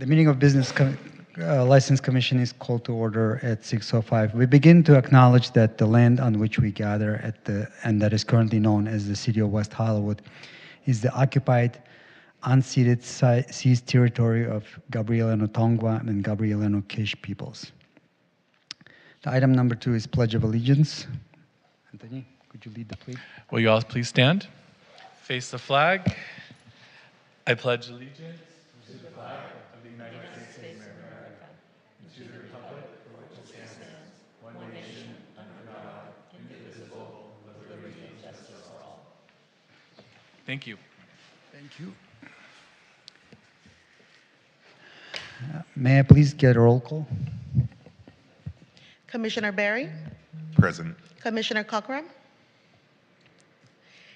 The meeting of License Commission is called to order at 6:05. We begin to acknowledge that the land on which we gather and that is currently known as the City of West Hollywood is the occupied, unceded seized territory of Gabrielino Tongva and Gabrielino Kish peoples. The item number 2 is Pledge of Allegiance. Anthony, could you lead the pledge? Will you all please stand? Face the flag. I pledge allegiance to the flag of the United States of America and to the republic for which it stands, one nation, under God, indivisible, with liberty and justice for all. Thank you. Thank you. May I please get a roll call? Commissioner Barry, Present. Commissioner Cochran,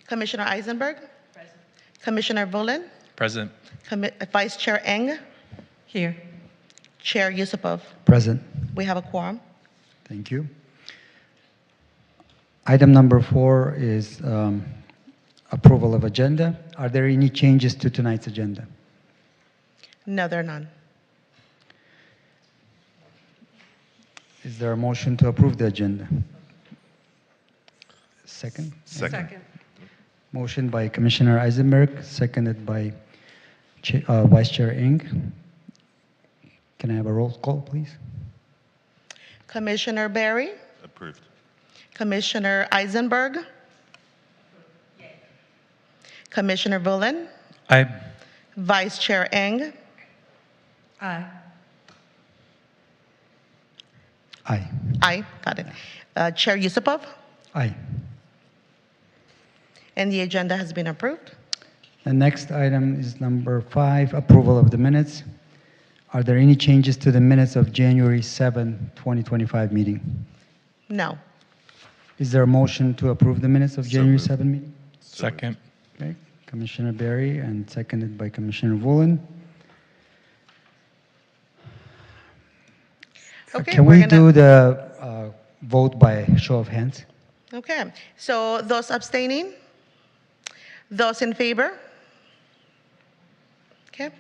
Commissioner Eisenberg, present. Commissioner Vulin, Present. Vice Chair Eng, Here. Chair Yusupov. Present. We have a quorum. Thank you. Item number 4 is approval of agenda. Are there any changes to tonight's agenda? No, there are none. Is there a motion to approve the agenda? Second? Second. Motion by Commissioner Eisenberg, seconded by Vice Chair Eng. Can I have a roll call, please? Commissioner Barry, Approved. Commissioner Eisenberg, Commissioner Vulin, Aye. Vice Chair Eng, Aye. Aye. aye, got it. Chair Yusupov, Aye. and the agenda has been approved. The next item is number 5, approval of the minutes. Are there any changes to the minutes of January 7, 2025 meeting? No. Is there a motion to approve the minutes of So January moved. 7 meeting? Second. Okay, Commissioner Barry and seconded by Commissioner Vulin. Okay, Can we're we gonna- do the vote by show of hands? Okay, so those abstaining? Those in favor? Okay.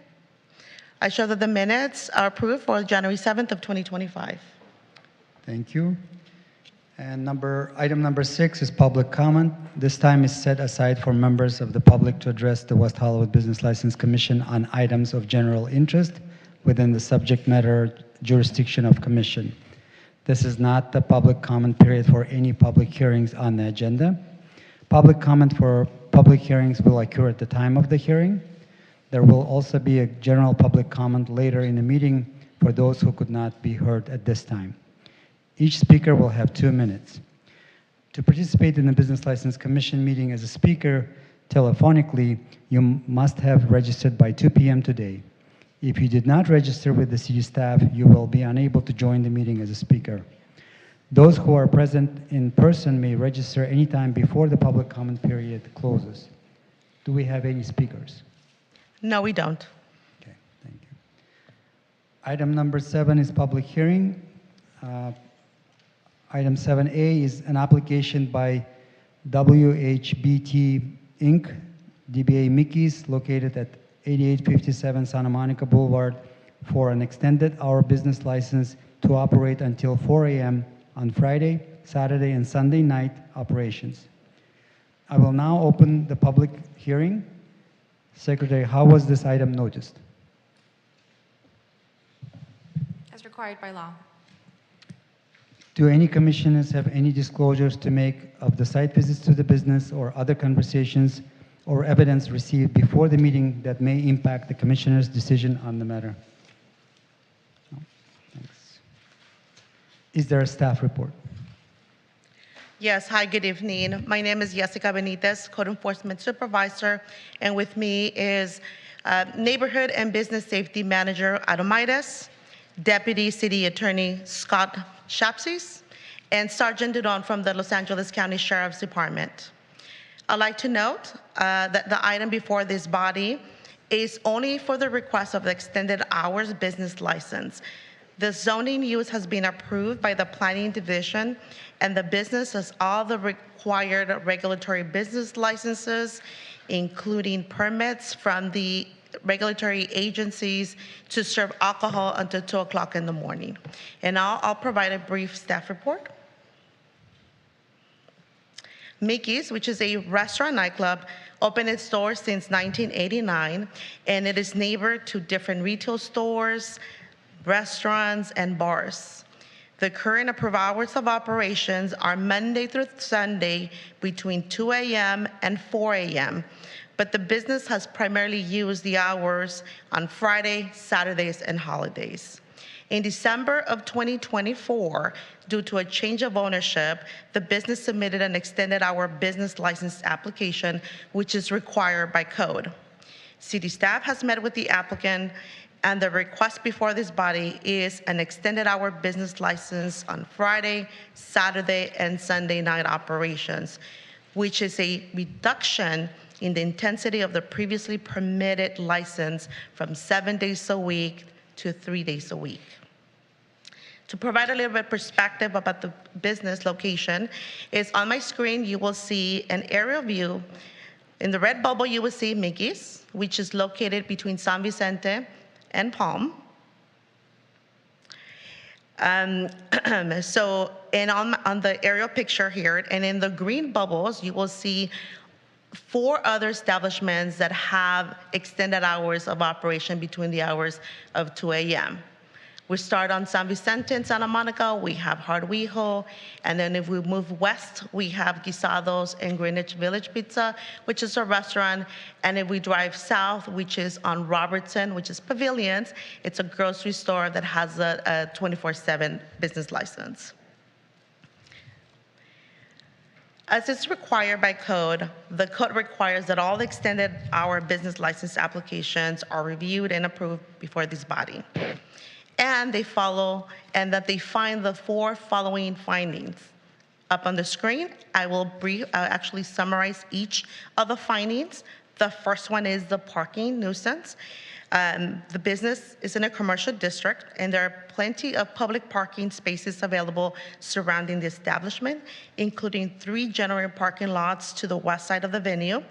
I show that the minutes are approved for January 7th of 2025. Thank you. And item number 6 is public comment. This time is set aside for members of the public to address the West Hollywood Business License Commission on items of general interest within the subject matter jurisdiction of commission. This is not the public comment period for any public hearings on the agenda. Public comment for public hearings will occur at the time of the hearing. There will also be a general public comment later in the meeting for those who could not be heard at this time. Each speaker will have 2 minutes. To participate in the Business License Commission meeting as a speaker telephonically, you must have registered by 2 p.m. today. If you did not register with the city staff, you will be unable to join the meeting as a speaker. Those who are present in person may register anytime before the public comment period closes. Do we have any speakers? No, we don't. Okay, thank you. Item number 7 is public hearing. Item 7A is an application by WHBT Inc., DBA Mickey's, located at 8857 Santa Monica Boulevard, for an extended hour business license to operate until 4 a.m. on Friday, Saturday, and Sunday night operations. I will now open the public hearing. Secretary, how was this item noticed? As required by law. Do any commissioners have any disclosures to make of the site visits to the business or other conversations or evidence received before the meeting that may impact the commissioner's decision on the matter? No? Thanks. Is there a staff report? Yes, hi, good evening. My name is Jessica Benitez, Code Enforcement Supervisor, and with me is Neighborhood and Business Safety Manager Adomaitis, Deputy City Attorney Scott Shapsis, and Sergeant Dudon from the Los Angeles County Sheriff's Department. I'd like to note that the item before this body is only for the request of the extended hours business license. The zoning use has been approved by the Planning Division, and the business has all the required regulatory business licenses, including permits from the regulatory agencies to serve alcohol until 2 o'clock in the morning. And now I'll provide a brief staff report. Mickey's, which is a restaurant nightclub, opened its doors since 1989, and it is neighbored to different retail stores, restaurants, and bars. The current approved hours of operations are Monday through Sunday between 2 a.m. and 4 a.m., but the business has primarily used the hours on Friday, Saturdays, and holidays. In December of 2024, due to a change of ownership, the business submitted an extended hour business license application, which is required by code. City staff has met with the applicant, and the request before this body is an extended hour business license on Friday, Saturday, and Sunday night operations, which is a reduction in the intensity of the previously permitted license from 7 days a week to 3 days a week. To provide a little bit of perspective about the business location, is on my screen you will see an aerial view. In the red bubble you will see Mickey's, which is located between San Vicente and Palm. And on the aerial picture here, and in the green bubbles, you will see 4 other establishments that have extended hours of operation between the hours of 2 a.m. We start on San Vicente and Santa Monica, we have WeHo, and then if we move west, we have Guisados and Greenwich Village Pizza, which is a restaurant, and if we drive south, which is on Robertson, which is Pavilions, it's a grocery store that has a 24/7 business license. As it's required by code, the code requires that all extended hour business license applications are reviewed and approved before this body. And that they find the 4 following findings. Up on the screen, I will actually summarize each of the findings. The first one is the parking nuisance. The business is in a commercial district, and there are plenty of public parking spaces available surrounding the establishment, including 3 general parking lots to the west side of the venue.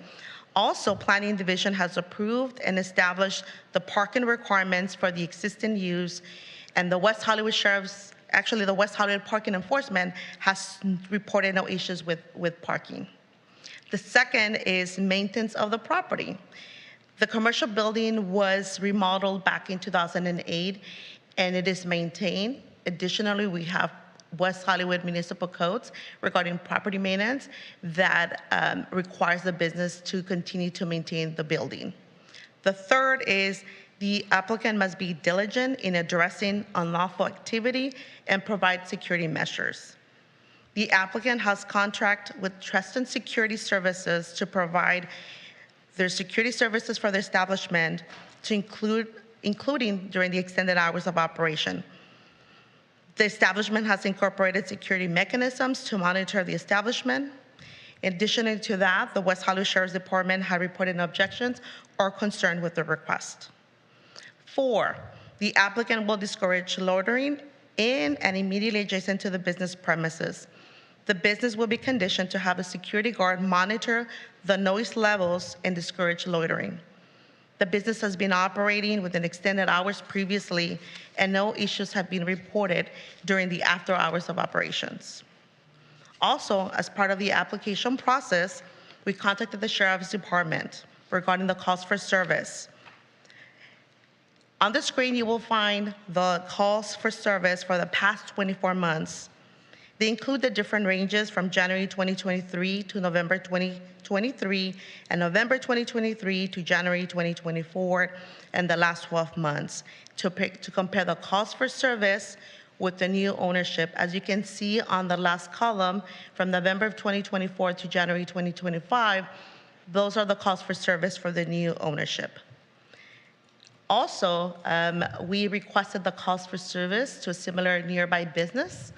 Also, Planning Division has approved and established the parking requirements for the existing use, and the West Hollywood the West Hollywood Parking Enforcement has reported no issues with parking. The second is maintenance of the property. The commercial building was remodeled back in 2008, and it is maintained. Additionally, we have West Hollywood municipal codes regarding property maintenance that requires the business to continue to maintain the building. The third is the applicant must be diligent in addressing unlawful activity and provide security measures. The applicant has contract with Treston Security Services to provide their security services for the establishment, including during the extended hours of operation. The establishment has incorporated security mechanisms to monitor the establishment. In addition to that, the West Hollywood Sheriff's Department had reported no objections or concern with the request. 4, the applicant will discourage loitering in and immediately adjacent to the business premises. The business will be conditioned to have a security guard monitor the noise levels and discourage loitering. The business has been operating within extended hours previously, and no issues have been reported during the after hours of operations. Also, as part of the application process, we contacted the Sheriff's Department regarding the calls for service. On the screen, you will find the calls for service for the past 24 months. They include the different ranges from January 2023 to November 2023, and November 2023 to January 2024, and the last 12 months to compare the calls for service with the new ownership. As you can see on the last column, from November of 2024 to January 2025, those are the calls for service for the new ownership. Also, we requested the calls for service to a similar nearby business,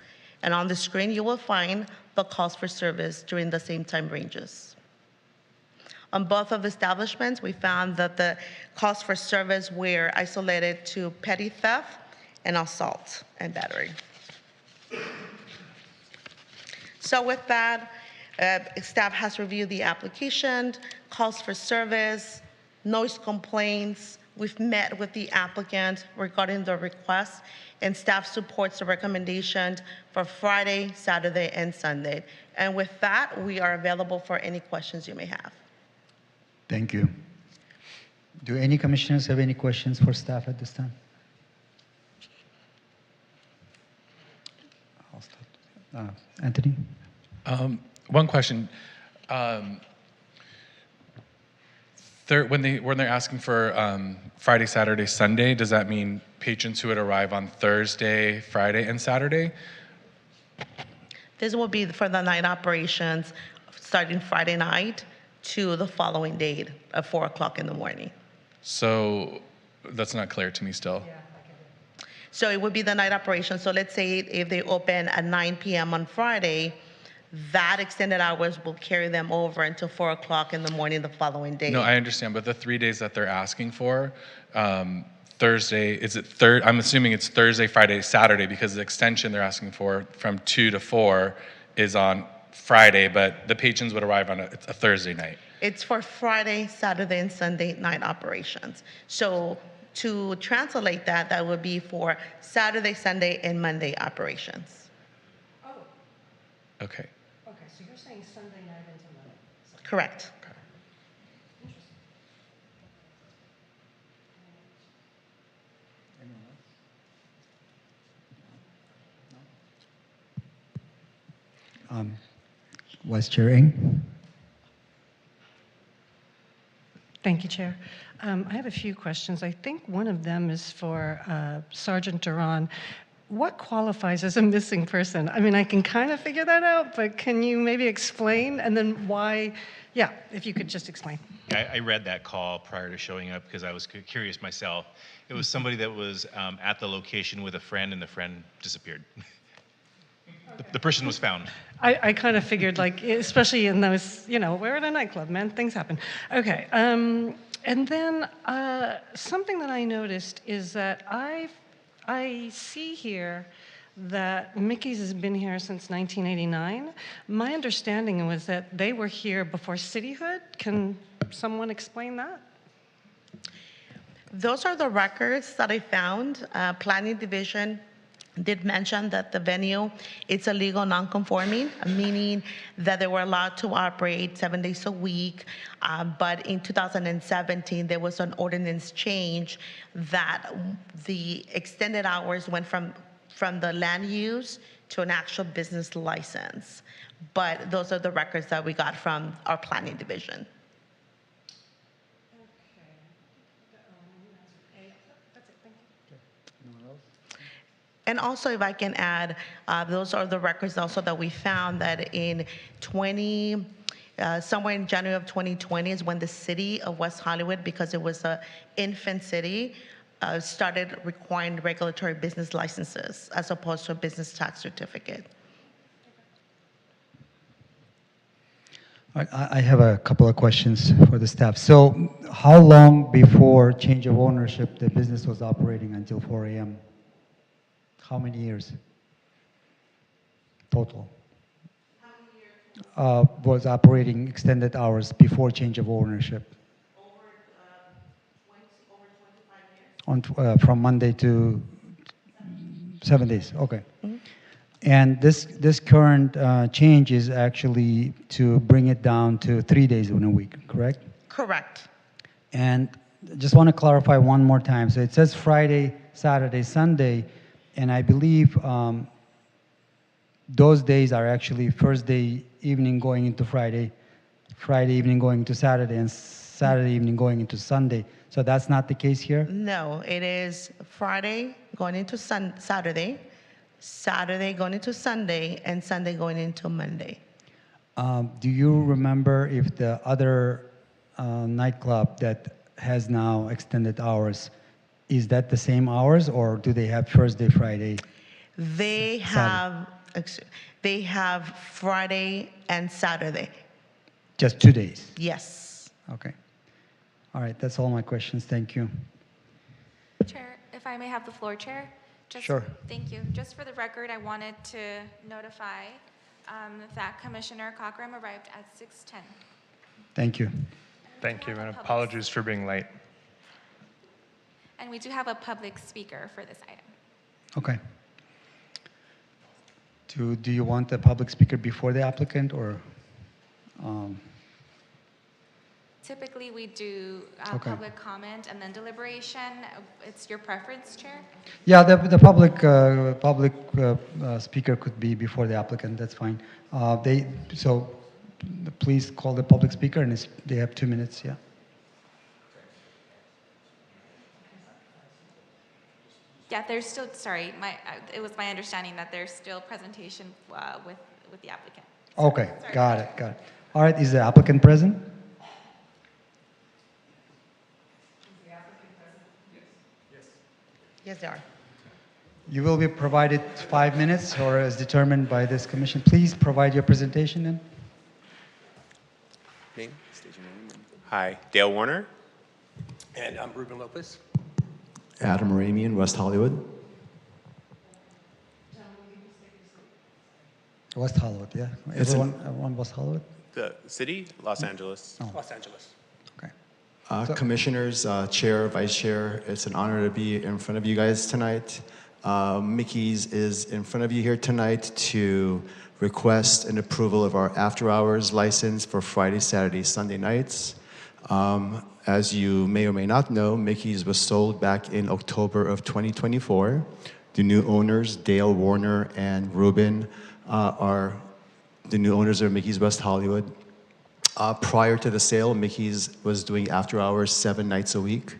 and on the screen you will find the calls for service during the same time ranges. On both of the establishments, we found that the calls for service were isolated to petty theft and assault and battery. So with that, staff has reviewed the application, calls for service, noise complaints, We've met with the applicant regarding the request, and staff supports the recommendation for Friday, Saturday, and Sunday. And with that, we are available for any questions you may have. Thank you. Do any commissioners have any questions for staff at this time? I'll start. Anthony? One question. When they're asking for Friday, Saturday, Sunday, does that mean patrons who would arrive on Thursday, Friday, and Saturday? This will be for the night operations starting Friday night to the following date at 4 o'clock in the morning. So that's not clear to me still. So it would be the night operation. So let's say if they open at 9 p.m. on Friday, that extended hours will carry them over until 4 o'clock in the morning the following day. No, I understand, but the 3 days that they're asking for, Thursday, is it third? I'm assuming it's Thursday, Friday, Saturday, because the extension they're asking for from 2 to 4 is on Friday, but the patrons would arrive on a Thursday night. It's for Friday, Saturday, and Sunday night operations. So to translate that, that would be for Saturday, Sunday, and Monday operations. Oh, Okay. okay, so you're saying Sunday night into Monday? Correct. Interesting. Vice Chair Ng? Thank you, Chair. I have a few questions. I think one of them is for Sergeant Duran. What qualifies as a missing person? I mean, I can kind of figure that out, but can you maybe explain? And then why? Yeah, if you could just explain. I read that call prior to showing up because I was curious myself. It was somebody that was at the location with a friend, and the friend disappeared. The person was found. I kind of figured, like, especially in those, we're at a nightclub, man, things happen. Okay, and then something that I noticed is that I see here that Mickey's has been here since 1989. My understanding was that they were here before cityhood. Can someone explain that? Those are the records that I found. Planning Division did mention that the venue, it's illegal non-conforming, meaning that they were allowed to operate 7 days a week. But in 2017, there was an ordinance change that the extended hours went from the land use to an actual business license. But those are the records that we got from our Planning Division. And also, if I can add, those are the records also that we found that in somewhere in January of 2020 is when the city of West Hollywood, because it was an infant city, started requiring regulatory business licenses as opposed to a business tax certificate. All right, I have a couple of questions for the staff. So how long before change of ownership the business was operating until 4 a.m.? How many years total? How many years? Was operating extended hours before change of ownership? Over 25 years. From Monday to 7 days, okay. Mm-hmm. And this current change is actually to bring it down to 3 days in a week, correct? Correct. And just want to clarify one more time. So it says Friday, Saturday, Sunday, and I believe those days are actually Thursday evening going into Friday, Friday evening going into Saturday, and Saturday evening going into Sunday. So that's not the case here? No, it is Friday going into Saturday, Saturday going into Sunday, and Sunday going into Monday. Do you remember if the other nightclub that has now extended hours, is that the same hours, or do they have Thursday, Friday? They have Friday and Saturday. Just 2 days? Yes. Okay. All right, that's all my questions. Thank you. Chair, if I may have the floor, Chair? Sure. Thank you. Just for the record, I wanted to notify that Commissioner Cockram arrived at 6:10. Thank you. Thank you, and apologies for being late. And we do have a public speaker for this item. Okay. Do you want the public speaker before the applicant, or? Typically, we do Okay. public comment and then deliberation. It's your preference, Chair? Yeah, the public speaker could be before the applicant. That's fine. Please call the public speaker, and they have 2 minutes. Yeah. Yeah, there's still, sorry, it was my understanding that there's still presentation with the applicant. Okay. Sorry. Got it. All right. Is the applicant present? Yes, they are. You will be provided 5 minutes, or as determined by this commission. Please provide your presentation then. Name, state your name. Hi, Dale Warner. And I'm Ruben Lopez. Adam Ramian, West Hollywood. West Hollywood, yeah. It's Everyone West Hollywood? The city, Los Angeles. Oh. Los Angeles. Okay. Commissioners, Chair, Vice Chair, it's an honor to be in front of you guys tonight. Mickey's is in front of you here tonight to request an approval of our after-hours license for Friday, Saturday, Sunday nights. As you may or may not know, Mickey's was sold back in October of 2024. The new owners, Dale Warner and Ruben, are the new owners of Mickey's West Hollywood. Prior to the sale, Mickey's was doing after hours 7 nights a week,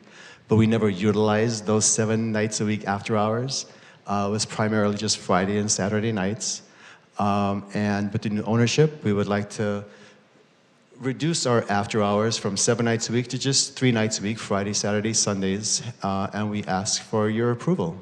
but we never utilized those 7 nights a week after hours. It was primarily just Friday and Saturday nights. And with the new ownership, we would like to reduce our after hours from 7 nights a week to just 3 nights a week, Friday, Saturday, Sundays, and we ask for your approval.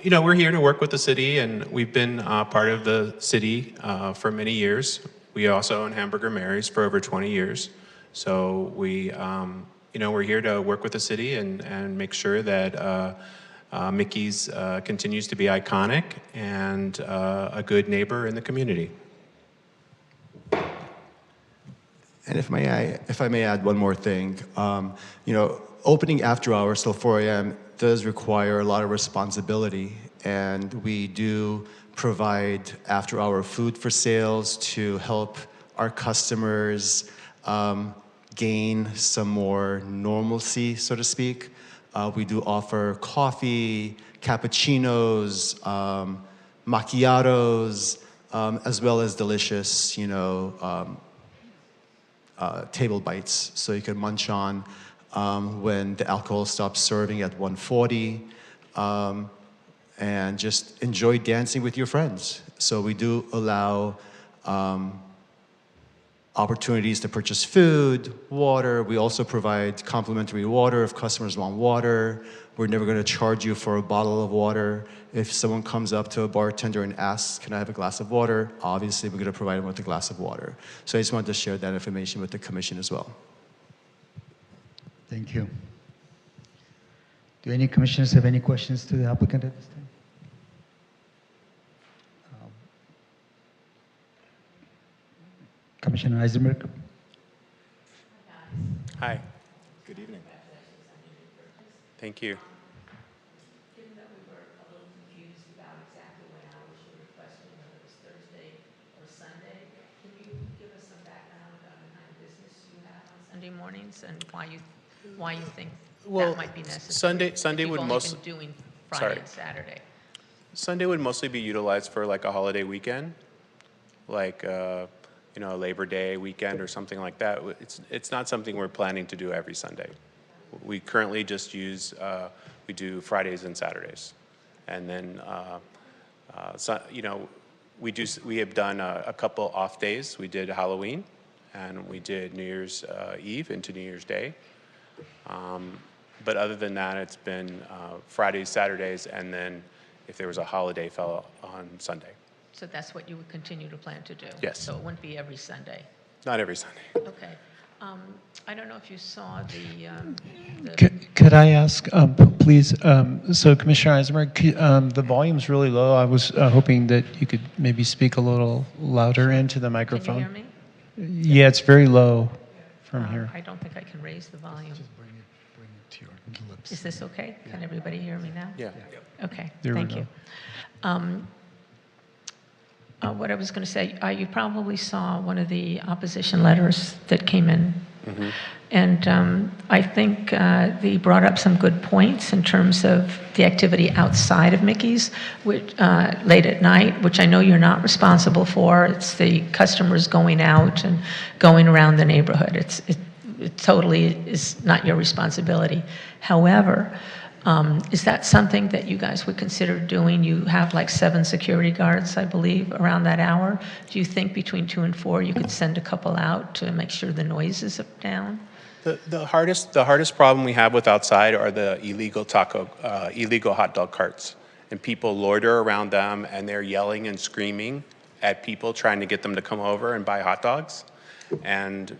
We're here to work with the city, and we've been part of the city for many years. We also own Hamburger Mary's for over 20 years. So we're here to work with the city and make sure that Mickey's continues to be iconic and a good neighbor in the community. And if I may add one more thing, opening after hours till 4 a.m. does require a lot of responsibility, and we do provide after-hour food for sales to help our customers gain some more normalcy, so to speak. We do offer coffee, cappuccinos, macchiatos, as well as delicious, table bites, so you can munch on when the alcohol stops serving at 1:40, and just enjoy dancing with your friends. So we do allow opportunities to purchase food, water. We also provide complimentary water if customers want water. We're never going to charge you for a bottle of water. If someone comes up to a bartender and asks, can I have a glass of water? Obviously, we're going to provide them with a glass of water. So I just wanted to share that information with the commission as well. Thank you. Do any commissioners have any questions to the applicant at this time? Commissioner Eisenberg? Hi. Good evening. Thank you. Given that we were a little confused about exactly when hours you were requesting, whether it was Thursday or Sunday, can you give us some background on the kind of business you have on Sunday mornings and why you think that might be necessary? Sunday would most doing Friday and Saturday. Sunday would mostly be utilized for like a holiday weekend, like a Labor Day weekend or something like that. It's not something we're planning to do every Sunday. We currently just we do Fridays and Saturdays, and then we have done a couple off days. We did Halloween, and we did New Year's Eve into New Year's Day. But other than that, it's been Fridays, Saturdays, and then if there was a holiday, fell on Sunday. So that's what you would continue to plan to do? Yes. So it wouldn't be every Sunday? Not every Sunday. Okay. I don't know if you saw the Could I ask, please, so Commissioner Eisenberg, the volume's really low. I was hoping that you could maybe speak a little louder into the microphone. Can you hear me? Yeah, it's very low from here. I don't think I can raise the volume. Bring it to your lips. Is this okay? Can everybody hear me now? Yeah. Okay, There we thank go. you. What I was going to say, you probably saw one of the opposition letters that came in. And I think they brought up some good points in terms of the activity outside of Mickey's, which, late at night, which I know you're not responsible for. It's the customers going out and going around the neighborhood. It totally is not your responsibility. However, is that something that you guys would consider doing? You have like 7 security guards, I believe, around that hour. Do you think between 2 and 4 you could send a couple out to make sure the noise is down? The hardest problem we have with outside are the illegal hot dog carts, and people loiter around them, and they're yelling and screaming at people trying to get them to come over and buy hot dogs, and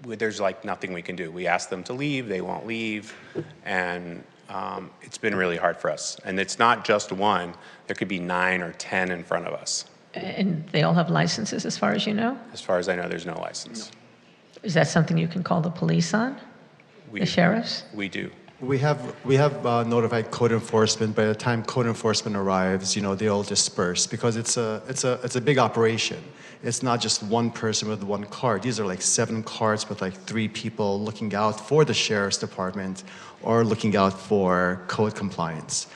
there's like nothing we can do. We ask them to leave, they won't leave, and it's been really hard for us. And it's not just one; there could be 9 or 10 in front of us. And they all have licenses, as far as you know? As far as I know, there's no license. Is that something you can call the police on? The sheriffs? We do. We have notified code enforcement. By the time code enforcement arrives, they all disperse because it's a big operation. It's not just one person with one cart. These are like 7 carts with like 3 people looking out for the sheriff's department or looking out for code compliance.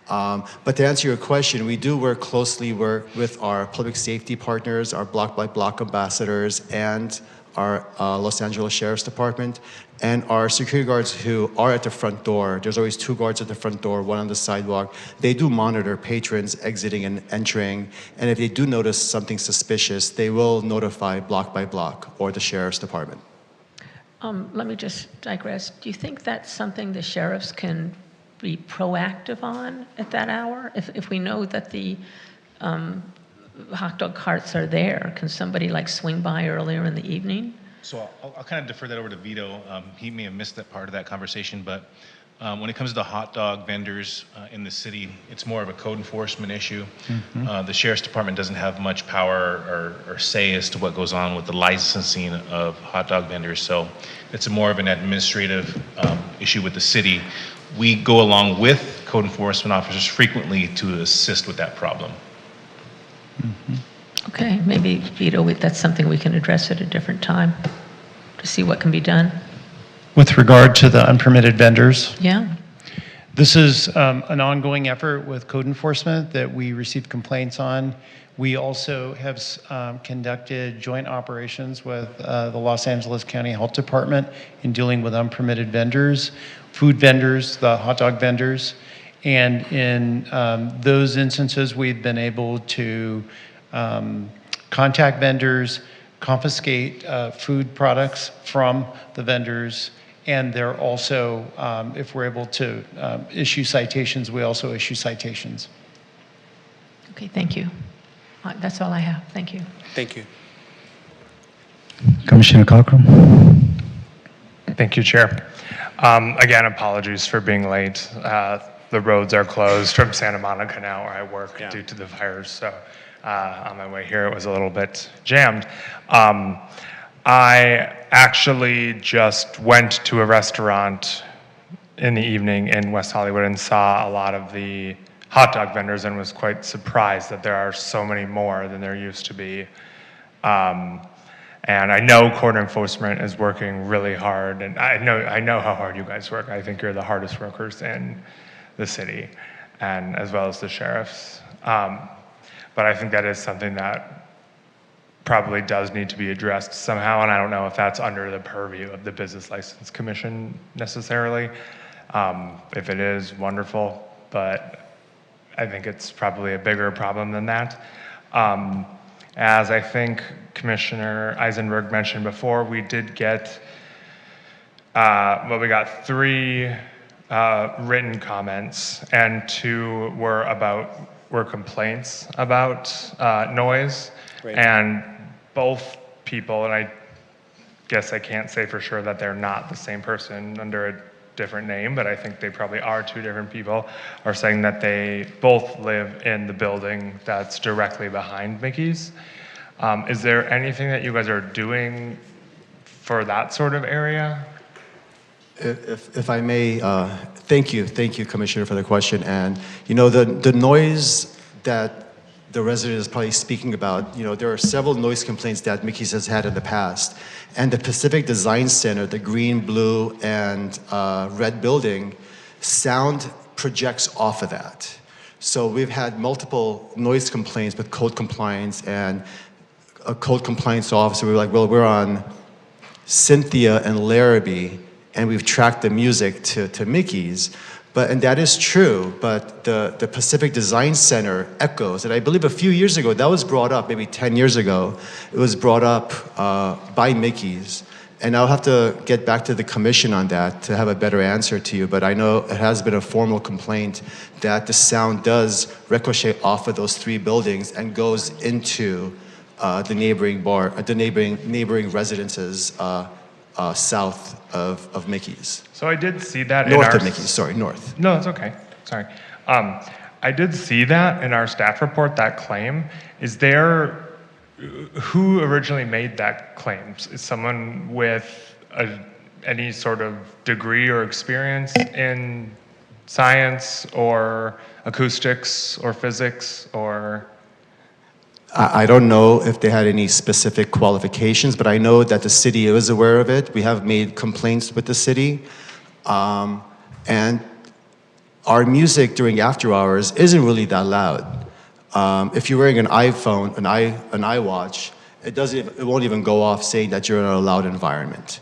But to answer your question, we do work closely with our public safety partners, our block-by-block ambassadors, and our Los Angeles Sheriff's Department, and our security guards who are at the front door. There's always 2 guards at the front door, 1 on the sidewalk. They do monitor patrons exiting and entering, and if they do notice something suspicious, they will notify block by block or the Sheriff's Department. Let me just digress. Do you think that's something the sheriffs can be proactive on at that hour? If we know that the hot dog carts are there, can somebody like swing by earlier in the evening? So I'll kind of defer that over to Vito. He may have missed that part of that conversation, but when it comes to the hot dog vendors in the city, it's more of a code enforcement issue. The Sheriff's Department doesn't have much power or say as to what goes on with the licensing of hot dog vendors, so it's more of an administrative issue with the city. We go along with code enforcement officers frequently to assist with that problem. Okay, maybe, Vito, that's something we can address at a different time to see what can be done. With regard to the unpermitted vendors, Yeah. this is an ongoing effort with code enforcement that we receive complaints on. We also have conducted joint operations with the Los Angeles County Health Department in dealing with unpermitted vendors, food vendors, the hot dog vendors. And in those instances, we've been able to contact vendors, confiscate food products from the vendors, and they're also, if we're able to issue citations, we also issue citations. Okay, thank you. That's all I have. Thank you. Thank you. Commissioner Cochran. Thank you, Chair. Again, apologies for being late. The roads are closed from Santa Monica now, where I work, due to the fires. So on my way here, it was a little bit jammed. I actually just went to a restaurant in the evening in West Hollywood and saw a lot of the hot dog vendors and was quite surprised that there are so many more than there used to be. And I know court enforcement is working really hard, and I know how hard you guys work. I think you're the hardest workers in the city, and as well as the sheriffs. But I think that is something that probably does need to be addressed somehow, and I don't know if that's under the purview of the Business License Commission necessarily. If it is, wonderful, but I think it's probably a bigger problem than that. As I think Commissioner Eisenberg mentioned before, we did get, we got 3 written comments, and 2 were complaints about noise. Right. And both people, and I guess I can't say for sure that they're not the same person under a different name, but I think they probably are 2 different people, are saying that they both live in the building that's directly behind Mickey's. Is there anything that you guys are doing for that sort of area? If I may, thank you, Commissioner, for the question. And you know, the noise that the resident is probably speaking about, you know, there are several noise complaints that Mickey's has had in the past. And the Pacific Design Center, the green, blue, and red building, sound projects off of that. So we've had multiple noise complaints with code compliance, and a code compliance officer, we were like, well, we're on Cynthia and Larrabee, and we've tracked the music to Mickey's. And that is true, but the Pacific Design Center echoes, and I believe a few years ago, that was brought up, maybe 10 years ago, it was brought up by Mickey's. And I'll have to get back to the commission on that to have a better answer to you, but I know it has been a formal complaint that the sound does ricochet off of those 3 buildings and goes into the neighboring residences south of Mickey's. So I did see that North of Mickey's, sorry, north. No, it's okay. Sorry. I did see that in our staff report, that claim. Is there, who originally made that claim? Is someone with any sort of degree or experience in science or acoustics or physics or? I don't know if they had any specific qualifications, but I know that the city is aware of it. We have made complaints with the city. And our music during after hours isn't really that loud. If you're wearing an iPhone, an iWatch, it won't even go off saying that you're in a loud environment.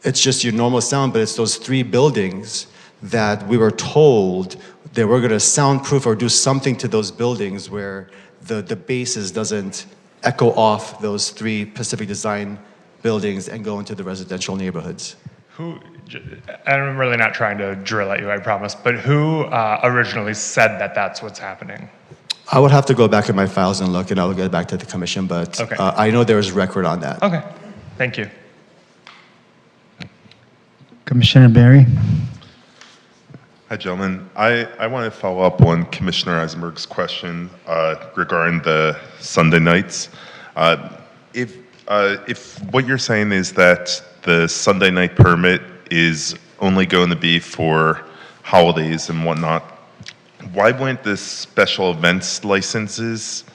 It's just your normal sound, but it's those 3 buildings that we were told they were going to soundproof or do something to those buildings where the bases doesn't echo off those 3 Pacific Design buildings and go into the residential neighborhoods. I'm really not trying to drill at you, I promise, but who originally said that that's what's happening? I would have to go back in my files and look, and I will get back to the commission, but okay. I know there is record on that. Okay, thank you. Commissioner Barry. Hi, gentlemen. I want to follow up on Commissioner Eisenberg's question regarding the Sunday nights. If what you're saying is that the Sunday night permit is only going to be for holidays and whatnot, why wouldn't the special events licenses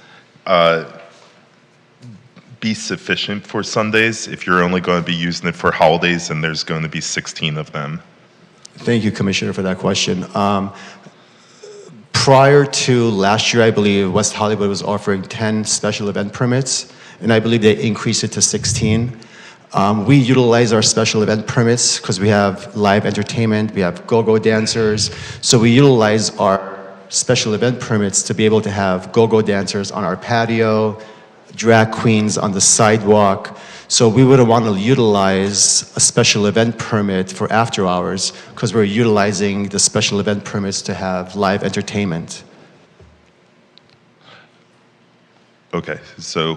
be sufficient for Sundays if you're only going to be using it for holidays and there's going to be 16 of them? Thank you, Commissioner, for that question. Prior to last year, I believe West Hollywood was offering 10 special event permits, and I believe they increased it to 16. We utilize our special event permits because we have live entertainment, we have go-go dancers, so we utilize our special event permits to be able to have go-go dancers on our patio, drag queens on the sidewalk. So we wouldn't want to utilize a special event permit for after hours because we're utilizing the special event permits to have live entertainment. Okay, so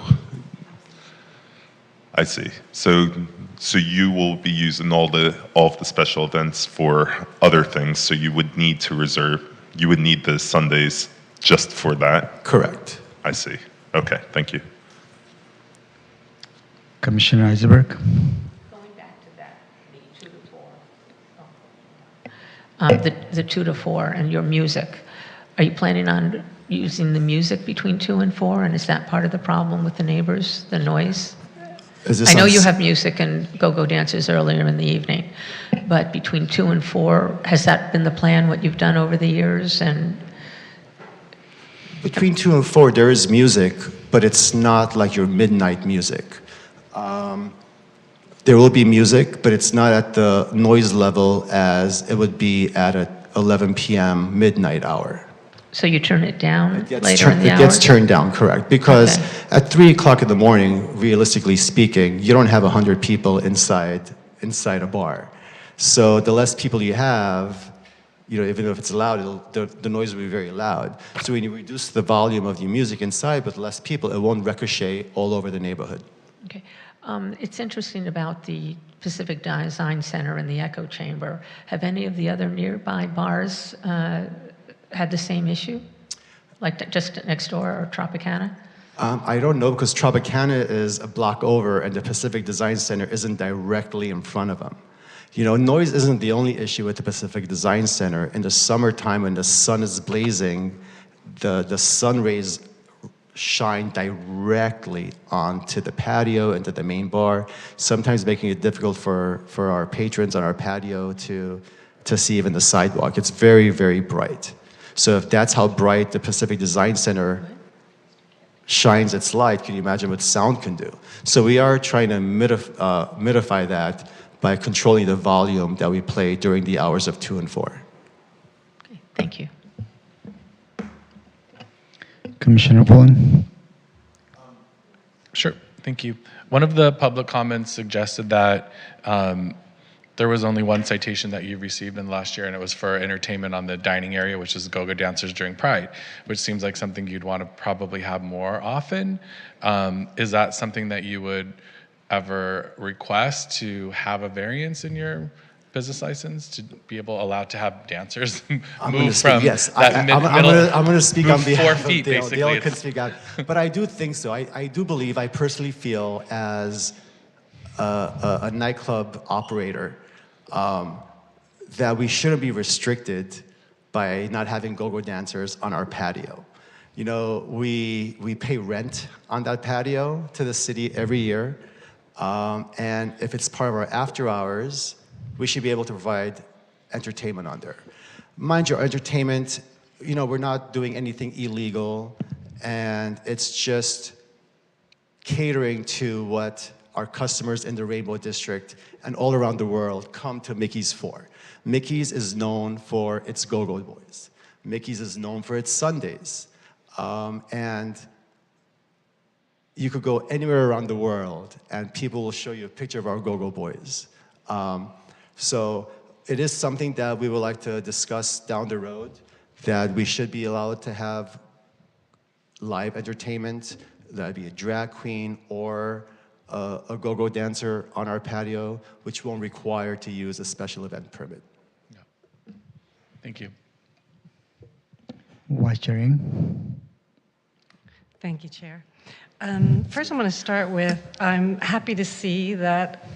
I see. So you will be using all of the special events for other things. So you would need to reserve. You would need the Sundays just for that. Correct. I see. Okay, thank you. Commissioner Eisenberg. Going back to that, the 2 to 4, the 2 to 4 and your music, are you planning on using the music between 2 and 4, and is that part of the problem with the neighbors, the noise? I know you have music and go-go dancers earlier in the evening, but between 2 and 4, has that been the plan, what you've done over the years? And between 2 and 4, there is music, but it's not like your midnight music. There will be music, but it's not at the noise level as it would be at a 11 p.m. midnight hour. So you turn it down later in the It hours? gets turned down, correct. Because at 3 o'clock in the morning, realistically speaking, you don't have 100 people inside a bar. So the less people you have, you know, even if it's loud, the noise will be very loud. So when you reduce the volume of the music inside with less people, it won't ricochet all over the neighborhood. Okay. It's interesting about the Pacific Design Center and the Echo Chamber. Have any of the other nearby bars had the same issue? Like just next door or Tropicana? I don't know because Tropicana is a block over and the Pacific Design Center isn't directly in front of them. You know, noise isn't the only issue with the Pacific Design Center. In the summertime when the sun is blazing, the sun rays shine directly onto the patio, into the main bar, sometimes making it difficult for our patrons on our patio to see even the sidewalk. It's very, very bright. So if that's how bright the Pacific Design Center shines its light, can you imagine what sound can do? So we are trying to mitify that by controlling the volume that we play during the hours of 2 and 4. Okay, thank you. Commissioner Pullen. Sure, thank you. One of the public comments suggested that there was only one citation that you received in the last year, and it was for entertainment on the dining area, which is go-go dancers during Pride, which seems like something you'd want to probably have more often. Is that something that you would ever request to have a variance in your business license to be allowed to have dancers move from yes. that I'm going to speak on behalf 4 feet, of Dale. basically? Dale can speak out. But I do think so. I do believe, I personally feel as a nightclub operator that we shouldn't be restricted by not having go-go dancers on our patio. You know, we pay rent on that patio to the city every year. And if it's part of our after hours, we should be able to provide entertainment on there. Mind you, entertainment, you know, we're not doing anything illegal, and it's just catering to what our customers in the Rainbow District and all around the world come to Mickey's for. Mickey's is known for its go-go boys. Mickey's is known for its Sundays. And you could go anywhere around the world and people will show you a picture of our go-go boys. So it is something that we would like to discuss down the road, that we should be allowed to have live entertainment, that'd be a drag queen or a go-go dancer on our patio, which won't require to use a special event permit. Yeah. Thank you. Vice Chair Ng. Thank you, Chair. First, I'm going to start with, I'm happy to see that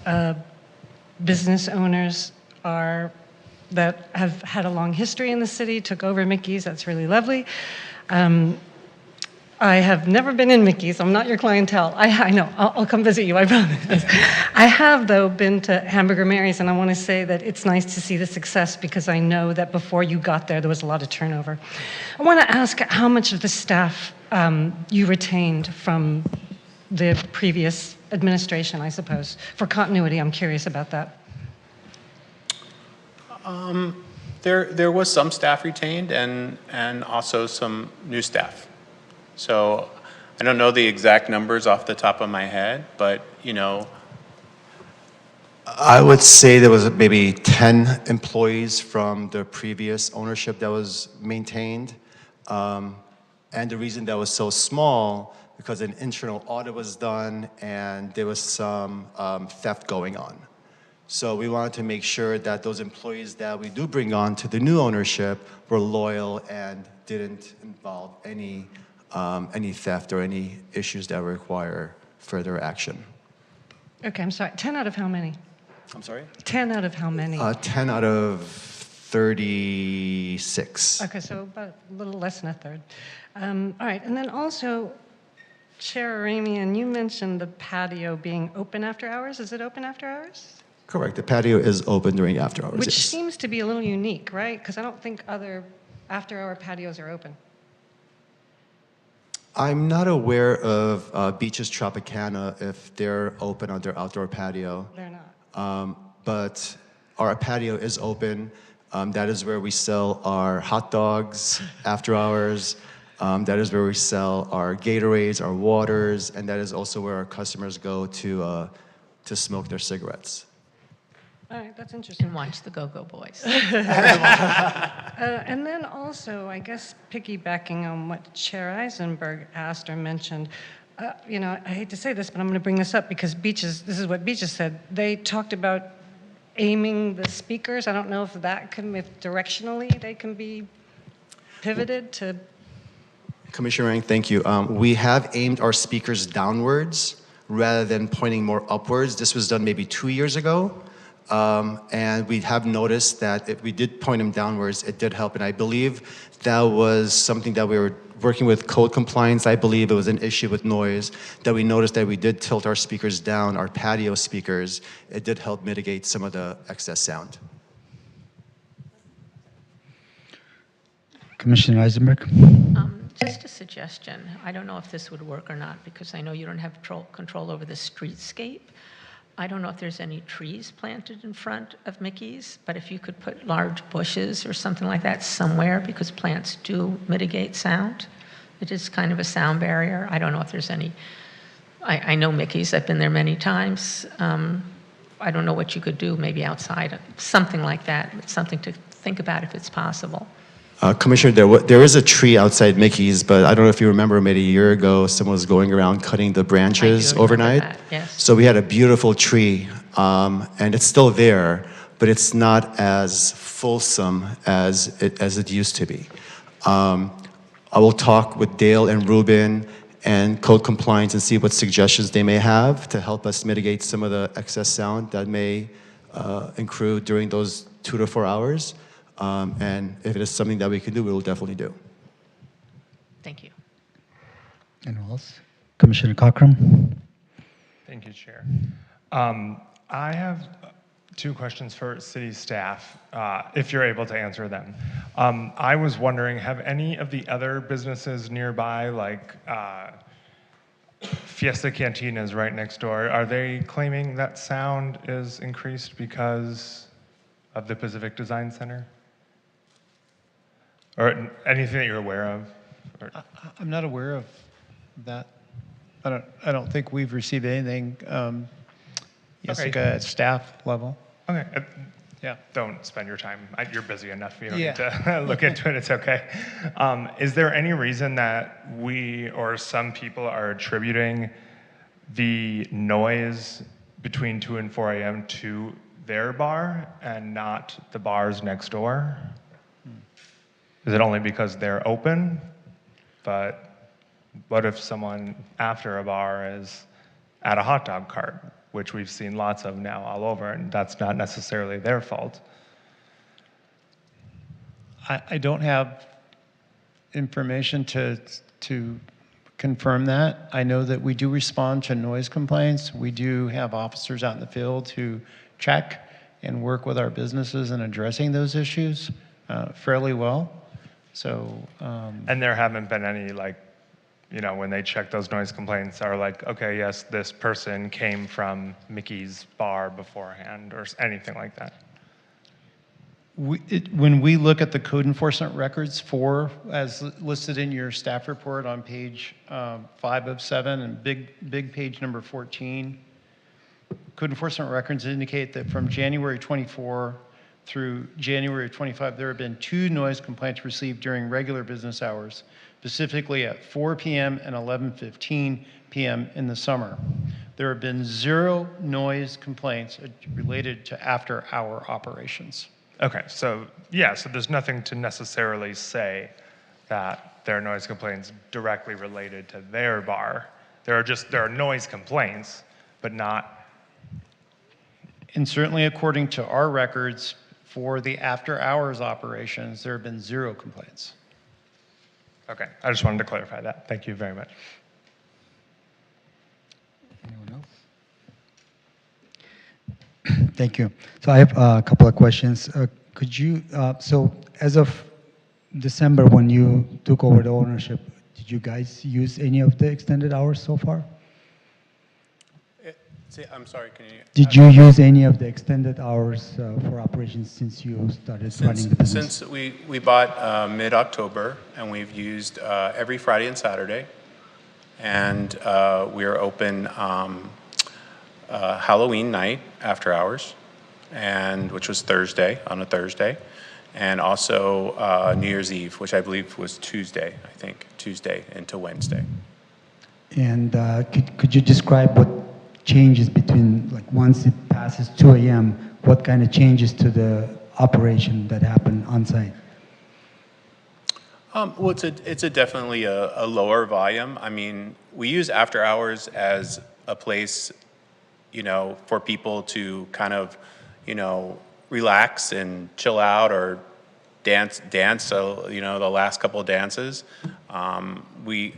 business owners that have had a long history in the city took over Mickey's. That's really lovely. I have never been in Mickey's. I'm not your clientele. I know. I'll come visit you, I promise. I have, though, been to Hamburger Mary's, and I want to say that it's nice to see the success because I know that before you got there was a lot of turnover. I want to ask how much of the staff you retained from the previous administration, I suppose. For continuity, I'm curious about that. There was some staff retained and also some new staff. So I don't know the exact numbers off the top of my head, but you know. I would say there was maybe 10 employees from the previous ownership that was maintained. And the reason that was so small, because an internal audit was done and there was some theft going on. So we wanted to make sure that those employees that we do bring on to the new ownership were loyal and didn't involve any theft or any issues that require further action. Okay, I'm sorry. 10 out of how many? I'm sorry? 10 out of how many? 10 out of 36. Okay, so about a little less than a third. All right, and then also, Chair Ramian, you mentioned the patio being open after hours. Is it open after hours? Correct. The patio is open during after hours. Which yes. seems to be a little unique, right? Because I don't think other after-hour patios are open. I'm not aware of Beaches Tropicana if they're open on their outdoor patio. They're not. But our patio is open. That is where we sell our hot dogs after hours. That is where we sell our Gatorades, our waters, and that is also where our customers go to smoke their cigarettes. All right, that's interesting. And watch the Go-Go Boys. And then also, I guess piggybacking on what Chair Eisenberg asked or mentioned, you know, I hate to say this, but I'm going to bring this up because this is what Beaches said. They talked about aiming the speakers. I don't know if directionally they can be pivoted to. Commissioner Rang, thank you. We have aimed our speakers downwards rather than pointing more upwards. This was done maybe 2 years ago. And we have noticed that if we did point them downwards, it did help. And I believe that was something that we were working with code compliance. I believe it was an issue with noise that we noticed that we did tilt our speakers down, our patio speakers. It did help mitigate some of the excess sound. Commissioner Eisenberg? Just a suggestion. I don't know if this would work or not, because I know you don't have control over the streetscape. I don't know if there's any trees planted in front of Mickey's, but if you could put large bushes or something like that somewhere, because plants do mitigate sound. It is kind of a sound barrier. I don't know if there's any. I know Mickey's. I've been there many times. I don't know what you could do, maybe outside, something like that. It's something to think about if it's possible. Commissioner, there is a tree outside Mickey's, but I don't know if you remember, maybe a year ago, someone was going around cutting the branches overnight. That, yes. So we had a beautiful tree, and it's still there, but it's not as fulsome as it used to be. I will talk with Dale and Ruben and code compliance and see what suggestions they may have to help us mitigate some of the excess sound that may accrue during those 2 to 4 hours. And if it is something that we can do, we will definitely do. Thank you. Anyone else? Commissioner Cochran? Thank you, Chair. I have 2 questions for city staff, if you're able to answer them. I was wondering, have any of the other businesses nearby, like Fiesta Cantina is right next door, are they claiming that sound is increased because of the Pacific Design Center? Or anything that you're aware of? I'm not aware of that. I don't think we've received anything, Jessica, at staff level. Okay. Yeah. Don't spend your time. You're busy enough. You don't need to look into it. It's okay. Is there any reason that we or some people are attributing the noise between 2 and 4 a.m. to their bar and not the bars next door? Is it only because they're open? But what if someone after a bar is at a hot dog cart, which we've seen lots of now all over, and that's not necessarily their fault? I don't have information to confirm that. I know that we do respond to noise complaints. We do have officers out in the field who check and work with our businesses in addressing those issues fairly well. So, and there haven't been any, like, you know, when they check those noise complaints, are like, okay, yes, this person came from Mickey's bar beforehand, or anything like that? When we look at the code enforcement records as listed in your staff report on page 5 of 7 and big page number 14, code enforcement records indicate that from January 24 through January 25, there have been 2 noise complaints received during regular business hours, specifically at 4 p.m. and 11:15 p.m. in the summer. There have been 0 noise complaints related to after-hour operations. Okay, so yeah, so there's nothing to necessarily say that there are noise complaints directly related to their bar. There are noise complaints, but not. And certainly according to our records, for the after-hours operations, there have been 0 complaints. Okay, I just wanted to clarify that. Thank you very much. Anyone else? Thank you. So I have a couple of questions. Could you, so as of December, when you took over the ownership, did you guys use any of the extended hours so far? I'm sorry, can you? Did you use any of the extended hours for operations since you started running the business? Since we bought mid-October, and we've used every Friday and Saturday, and we are open Halloween night after hours, and which was on a Thursday, and also New Year's Eve, which I believe was Tuesday into Wednesday. And could you describe what changes between, like, once it passes 2 a.m., what kind of changes to the operation that happen on site? Well, it's a definitely a lower volume. I mean, we use after hours as a place, you know, for people to kind of, you know, relax and chill out or dance. So, you know, the last couple of dances. We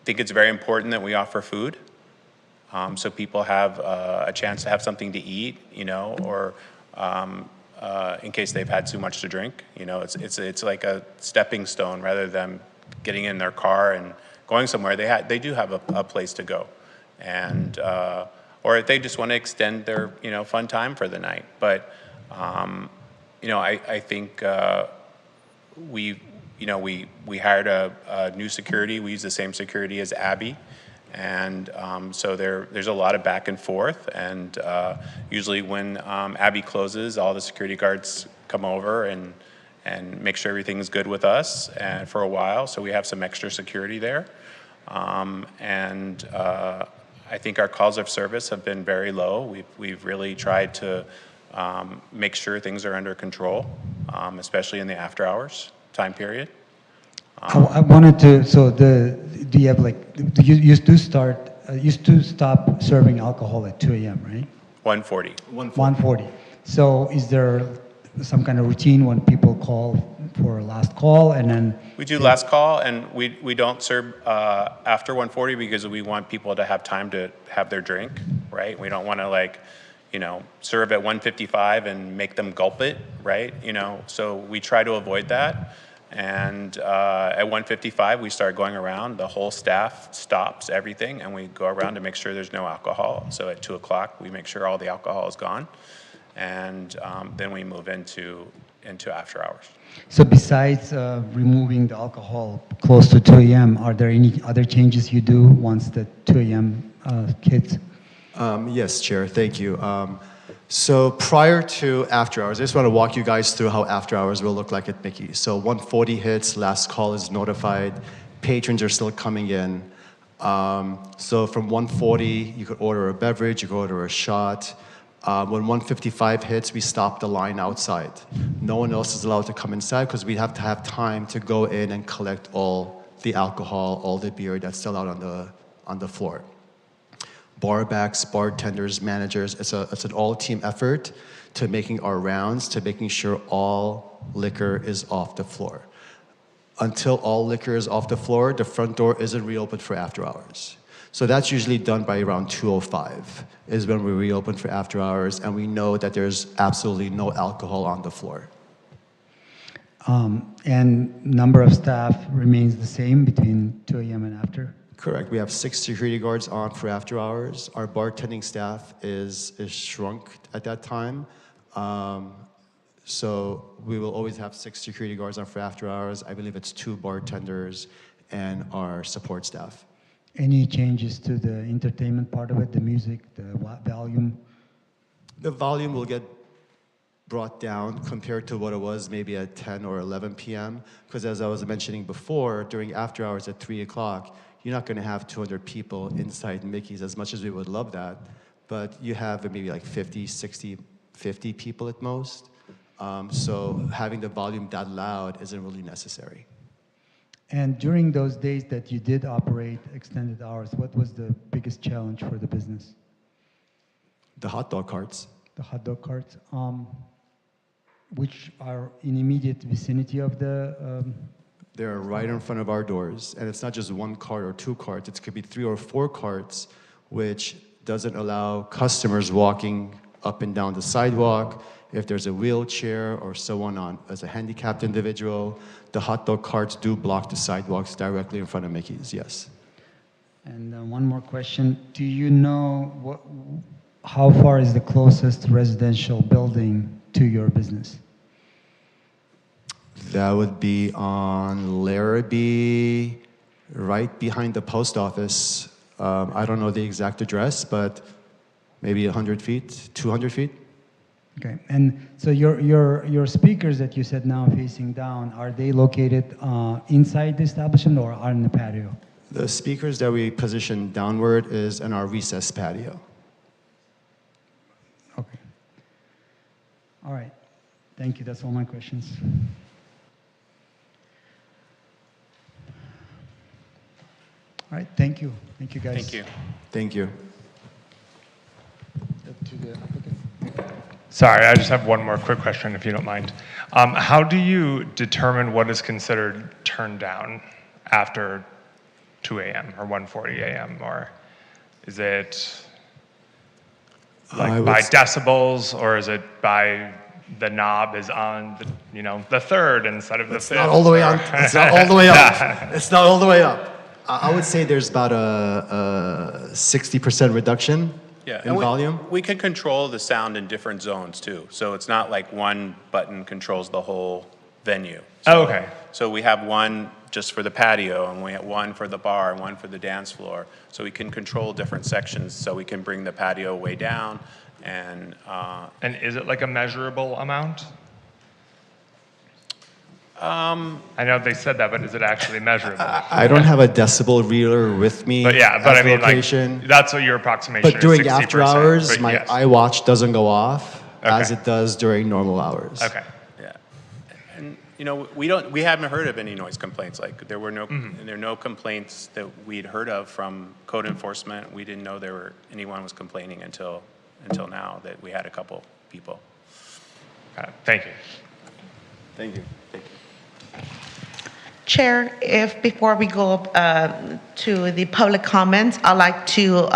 think it's very important that we offer food. So people have a chance to have something to eat, you know, or in case they've had too much to drink. You know, it's like a stepping stone rather than getting in their car and going somewhere. They do have a place to go, and or if they just want to extend their fun time for the night. But I think we hired a new security. We use the same security as Abby. And so there's a lot of back and forth. And usually when Abby closes, all the security guards come over and make sure everything's good with us and for a while. So we have some extra security there. I think our calls of service have been very low. We've really tried to make sure things are under control, especially in the after hours time period. I wanted to, do you have you used to stop serving alcohol at 2 a.m., right? 1:40. 1:40. So is there some kind of routine when people call for a last call and then? We do last call, and we don't serve after 1:40 because we want people to have time to have their drink, right? We don't want to serve at 1:55 and make them gulp it, right? So we try to avoid that. And at 1:55, we start going around. The whole staff stops everything, and we go around to make sure there's no alcohol. So at 2 o'clock, we make sure all the alcohol is gone, and then we move into after hours. So besides removing the alcohol close to 2 a.m., are there any other changes you do once the 2 a.m. hits? Yes, Chair, thank you. So prior to after hours, I just want to walk you guys through how after hours will look like at Mickey's. So 1:40 hits, last call is notified, patrons are still coming in. So from 1:40, you could order a beverage, you could order a shot. When 1:55 hits, we stop the line outside. No one else is allowed to come inside because we have to have time to go in and collect all the alcohol, all the beer that's still out on the floor. Barbacks, bartenders, managers, it's an all-team effort to making our rounds, to making sure all liquor is off the floor. Until all liquor is off the floor, the front door isn't reopened for after hours. So that's usually done by around 2:05 is when we reopen for after hours, and we know that there's absolutely no alcohol on the floor. And number of staff remains the same between 2 a.m. and after? Correct. We have 6 security guards on for after hours. Our bartending staff is shrunk at that time. So we will always have 6 security guards on for after hours. I believe it's 2 bartenders and our support staff. Any changes to the entertainment part of it, the music, the volume? The volume will get brought down compared to what it was maybe at 10 or 11 p.m. Because as I was mentioning before, during after hours at 3 o'clock, you're not going to have 200 people inside Mickey's, as much as we would love that. But you have maybe like 50, 60, 50 people at most. So having the volume that loud isn't really necessary. And during those days that you did operate extended hours, what was the biggest challenge for the business? The hot dog carts. The hot dog carts, which are in immediate vicinity of the... They're right in front of our doors. And it's not just 1 cart or 2 carts. It could be 3 or 4 carts, which doesn't allow customers walking up and down the sidewalk. If there's a wheelchair or someone as a handicapped individual, the hot dog carts do block the sidewalks directly in front of Mickey's, yes. And one more question. Do you know how far is the closest residential building to your business? That would be on Larrabee, right behind the post office. I don't know the exact address, but maybe 100 feet, 200 feet. Okay, and so your speakers that you said now facing down, are they located inside the establishment or on the patio? The speakers that we position downward is in our recess patio. Okay. All right. Thank you. That's all my questions. All right, thank you. Thank you, guys. Thank you. Thank you. To the applicant. Sorry, I just have one more quick question, if you don't mind. How do you determine what is considered turned down after 2 a.m. or 1:40 a.m. or is it like by decibels or is it by the knob is on the third instead of the fifth? Not all the way on. It's not all the way up. It's not all the way up. I would say there's about a 60% reduction in volume. We can control the sound in different zones too. So it's not like one button controls the whole venue. So, okay. So we have one just for the patio, and we have one for the bar, and one for the dance floor. So we can control different sections. So we can bring the patio way down, and is it like a measurable amount? I know they said that, but is it actually measurable? I don't have a decibel reader with me. But yeah, but I mean, location. like, that's what your approximation But during is, 60%, after hours, but my yes. iWatch doesn't go off as Okay. it does during normal hours. Okay. yeah, and we haven't heard of any noise complaints. Like there were no complaints that we'd heard of from code enforcement. We didn't know anyone was complaining until now that we had a couple people. Thank you. Thank you. Thank you. Chair, if before we go to the public comments, I'd like to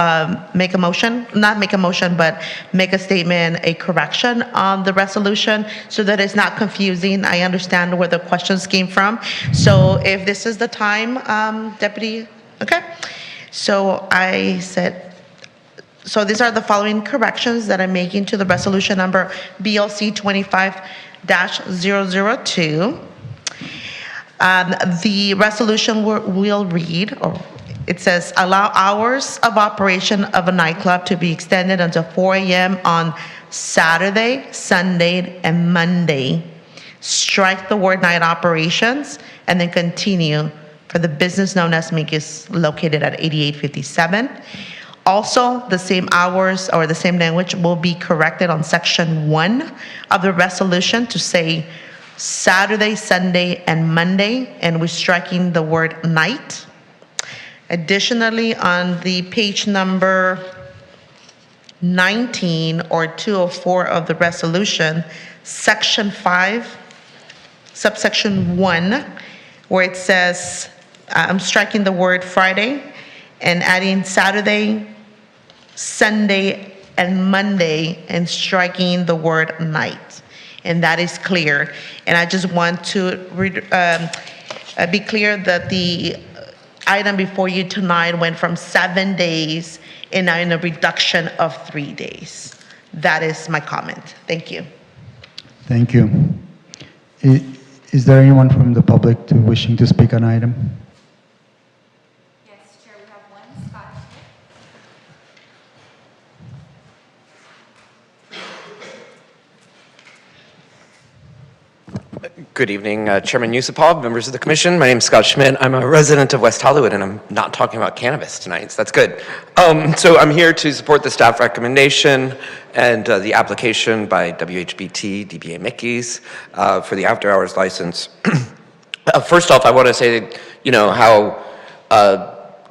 make a motion, not make a motion, but make a statement, a correction on the resolution so that it's not confusing. I understand where the questions came from. So if this is the time, Deputy, okay. So I said, so these are the following corrections that I'm making to the resolution number BLC 25-002. The resolution will read, or it says, allow hours of operation of a nightclub to be extended until 4 a.m. on Saturday, Sunday, and Monday. Strike the word night operations, and then continue for the business known as Mickey's located at 8857. Also, the same hours or the same language will be corrected on section 1 of the resolution to say Saturday, Sunday, and Monday, and we're striking the word night. Additionally, on the page number 19 or 204 of the resolution, section 5, subsection 1, where it says, I'm striking the word Friday and adding Saturday, Sunday, and Monday, and striking the word night. And that is clear. And I just want to be clear that the item before you tonight went from 7 days and now in a reduction of 3 days. That is my comment. Thank you. Thank you. Is there anyone from the public wishing to speak on item? Yes, Chair, we have one, Scott. Good evening, Chairman Yusupov, members of the commission. My name is Scott Schmidt. I'm a resident of West Hollywood, and I'm not talking about cannabis tonight, so that's good. So I'm here to support the staff recommendation and the application by WHBT, DBA Mickey's, for the after-hours license. First off, I want to say, how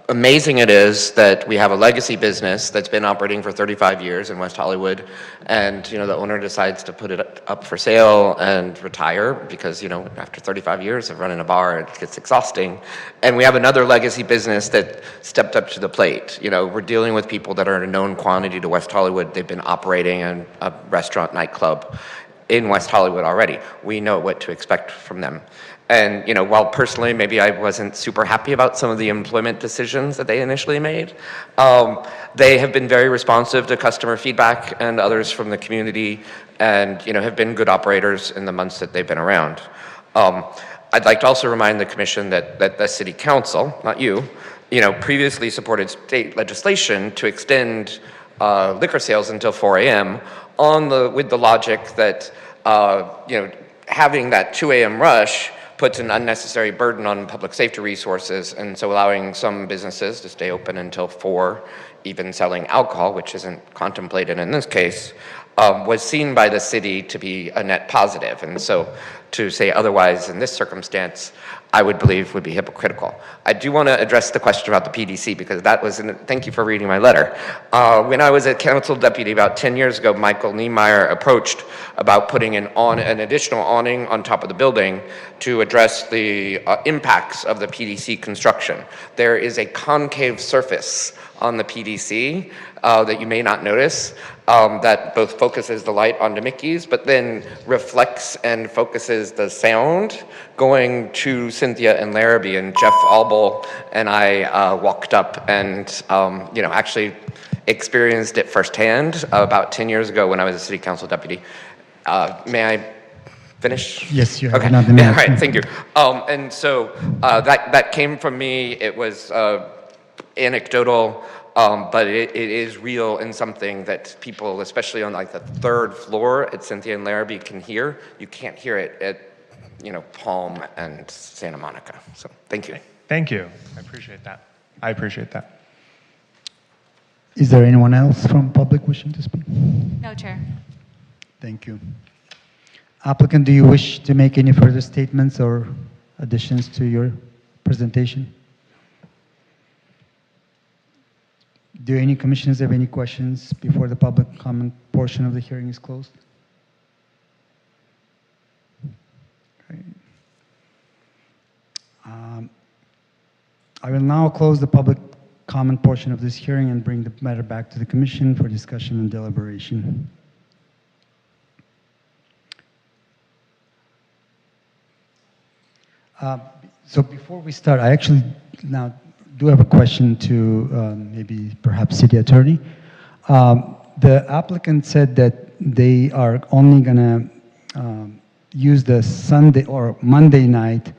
amazing it is that we have a legacy business that's been operating for 35 years in West Hollywood, and the owner decides to put it up for sale and retire because after 35 years of running a bar, it gets exhausting. And we have another legacy business that stepped up to the plate. We're dealing with people that are a known quantity to West Hollywood. They've been operating a restaurant nightclub in West Hollywood already. We know what to expect from them. And, while personally maybe I wasn't super happy about some of the employment decisions that they initially made, they have been very responsive to customer feedback and others from the community and, have been good operators in the months that they've been around. I'd like to also remind the commission that the city council, not you, previously supported state legislation to extend liquor sales until 4 a.m. with the logic that, having that 2 a.m. rush puts an unnecessary burden on public safety resources, and so allowing some businesses to stay open until 4, even selling alcohol, which isn't contemplated in this case, was seen by the city to be a net positive. And so to say otherwise in this circumstance, I would believe would be hypocritical. I do want to address the question about the PDC because that was, thank you for reading my letter. When I was a council deputy about 10 years ago, Michael Niemeyer approached about putting an additional awning on top of the building to address the impacts of the PDC construction. There is a concave surface on the PDC that you may not notice that both focuses the light onto Mickey's, but then reflects and focuses the sound going to Cynthia and Larrabee. And Jeff Albel and I walked up and actually experienced it firsthand about 10 years ago when I was a city council deputy. May I finish? Yes, you have Okay. another Yeah, minute. all right, thank you. And so that came from me. It was anecdotal, but it is real and something that people, especially on like the third floor at Cynthia and Larrabee, can hear. You can't hear it at Palm and Santa Monica. So thank you. Thank you. I appreciate that. I appreciate that. Is there anyone else from public wishing to speak? No, Chair. Thank you. Applicant, do you wish to make any further statements or additions to your presentation? Do any commissioners have any questions before the public comment portion of the hearing is closed? Okay. I will now close the public comment portion of this hearing and bring the matter back to the commission for discussion and deliberation. So before we start, I actually now do have a question to maybe perhaps city attorney. The applicant said that they are only going to use the Sunday or Monday night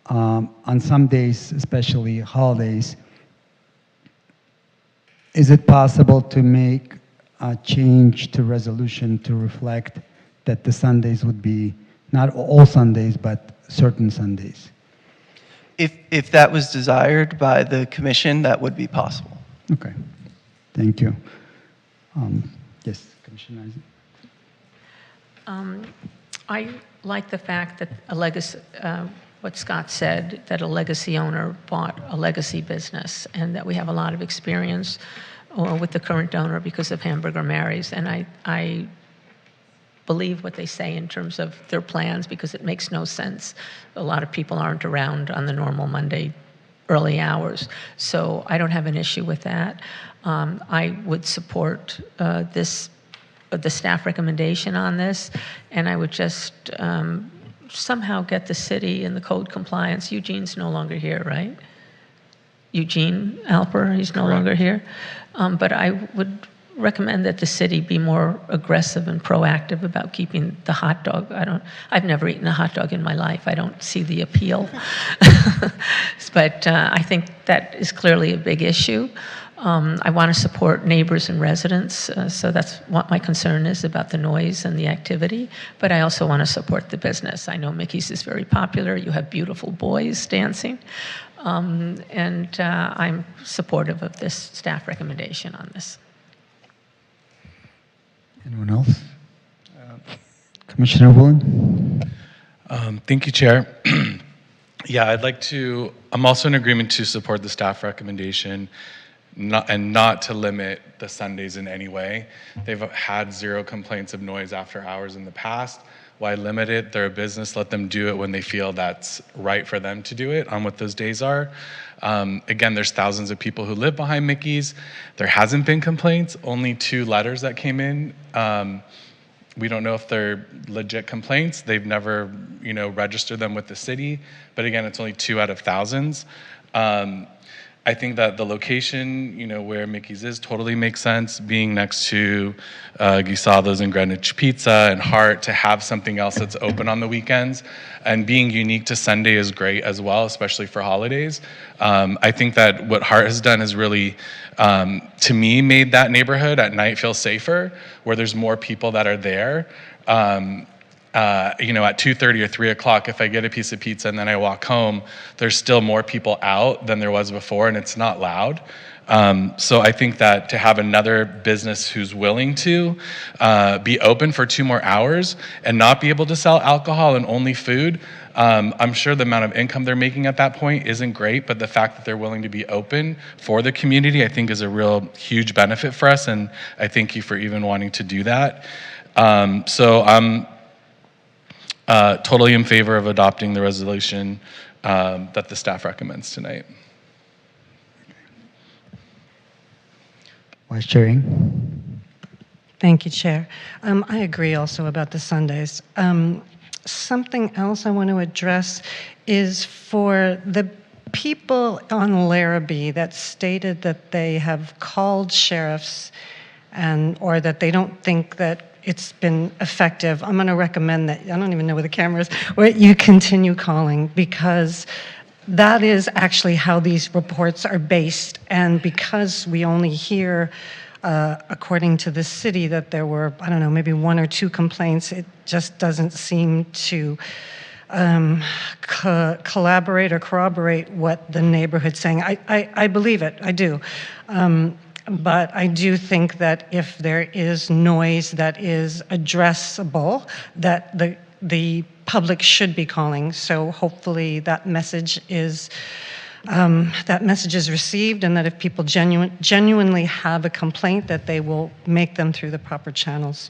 on some days, especially holidays. Is it possible to make a change to resolution to reflect that the Sundays would be not all Sundays, but certain Sundays? If that was desired by the commission, that would be possible. Okay, thank you. Yes, Commissioner Eisen. I like the fact that a legacy, what Scott said, that a legacy owner bought a legacy business, and that we have a lot of experience with the current owner because of Hamburger Mary's. And I believe what they say in terms of their plans because it makes no sense. A lot of people aren't around on the normal Monday early hours. So I don't have an issue with that. I would support the staff recommendation on this, and I would just somehow get the city in the code compliance. Eugene's no longer here, right? Eugene Alper, he's no longer here. But I would recommend that the city be more aggressive and proactive about keeping the hot dog. I've never eaten a hot dog in my life. I don't see the appeal. But I think that is clearly a big issue. I want to support neighbors and residents, so that's what my concern is about the noise and the activity, but I also want to support the business. I know Mickey's is very popular. You have beautiful boys dancing, and I'm supportive of this staff recommendation on this. Anyone else? Commissioner Woolen? Thank you, Chair. Yeah, I'm also in agreement to support the staff recommendation not to limit the Sundays in any way. They've had zero complaints of noise after hours in the past. Why limit it? They're a business, let them do it when they feel that's right for them to do it on what those days are. Again, there's thousands of people who live behind Mickey's. There hasn't been complaints, only 2 letters that came in. We don't know if they're legit complaints. They've never, registered them with the city. But again, it's only 2 out of thousands. I think that the location, where Mickey's is totally makes sense. Being next to Guisado's and Greenwich Pizza and Hart, to have something else that's open on the weekends. And being unique to Sunday is great as well, especially for holidays. I think that what Hart has done is really, to me, made that neighborhood at night feel safer, where there's more people that are there. At 2:30 or 3 o'clock, if I get a piece of pizza and then I walk home, there's still more people out than there was before, and it's not loud. So I think that to have another business who's willing to be open for 2 more hours and not be able to sell alcohol and only food, I'm sure the amount of income they're making at that point isn't great, but the fact that they're willing to be open for the community, I think is a real huge benefit for us, and I thank you for even wanting to do that. So I'm totally in favor of adopting the resolution that the staff recommends tonight. Vice Chair Ng. Thank you, Chair. I agree also about the Sundays. Something else I want to address is for the people on Larrabee that stated that they have called sheriffs or that they don't think that it's been effective. I'm going to recommend that, I don't even know where the camera is, where you continue calling, because that is actually how these reports are based. And because we only hear, according to the city, that there were, I don't know, maybe 1 or 2 complaints, it just doesn't seem to collaborate or corroborate what the neighborhood's saying. I believe it, I do. But I do think that if there is noise that is addressable, that the public should be calling. So hopefully that message is received, and that if people genuinely have a complaint, that they will make them through the proper channels.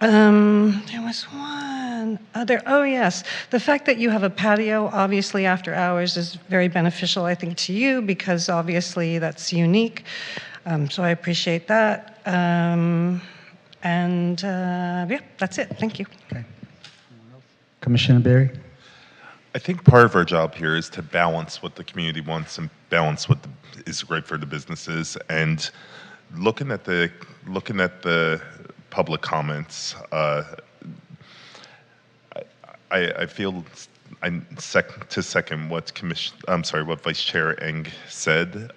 There was one other, oh yes, the fact that you have a patio, obviously after hours, is very beneficial, I think, to you, because obviously that's unique. So I appreciate that. Yeah, that's it. Thank you. Okay. Commissioner Berry. I think part of our job here is to balance what the community wants and balance what is great for the businesses. And looking at the public comments, I feel to second what what Vice Chair Ng said.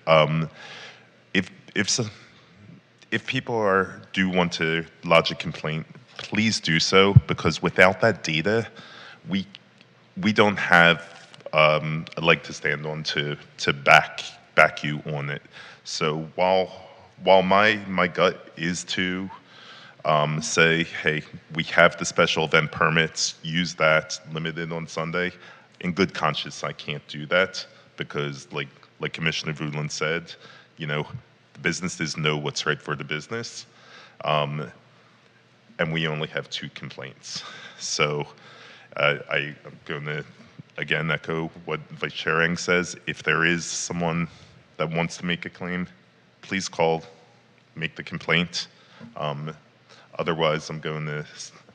If people do want to lodge a complaint, please do so, because without that data, we don't have a leg to stand on to back you on it. So while my gut is to say, hey, we have the special event permits, use that, limited on Sunday, in good conscience, I can't do that, because like Commissioner Voudlin said, businesses know what's right for the business, and we only have 2 complaints. So I'm going to, again, echo what Vice Chair Ng says. If there is someone that wants to make a claim, please call, make the complaint. Otherwise, I'm going to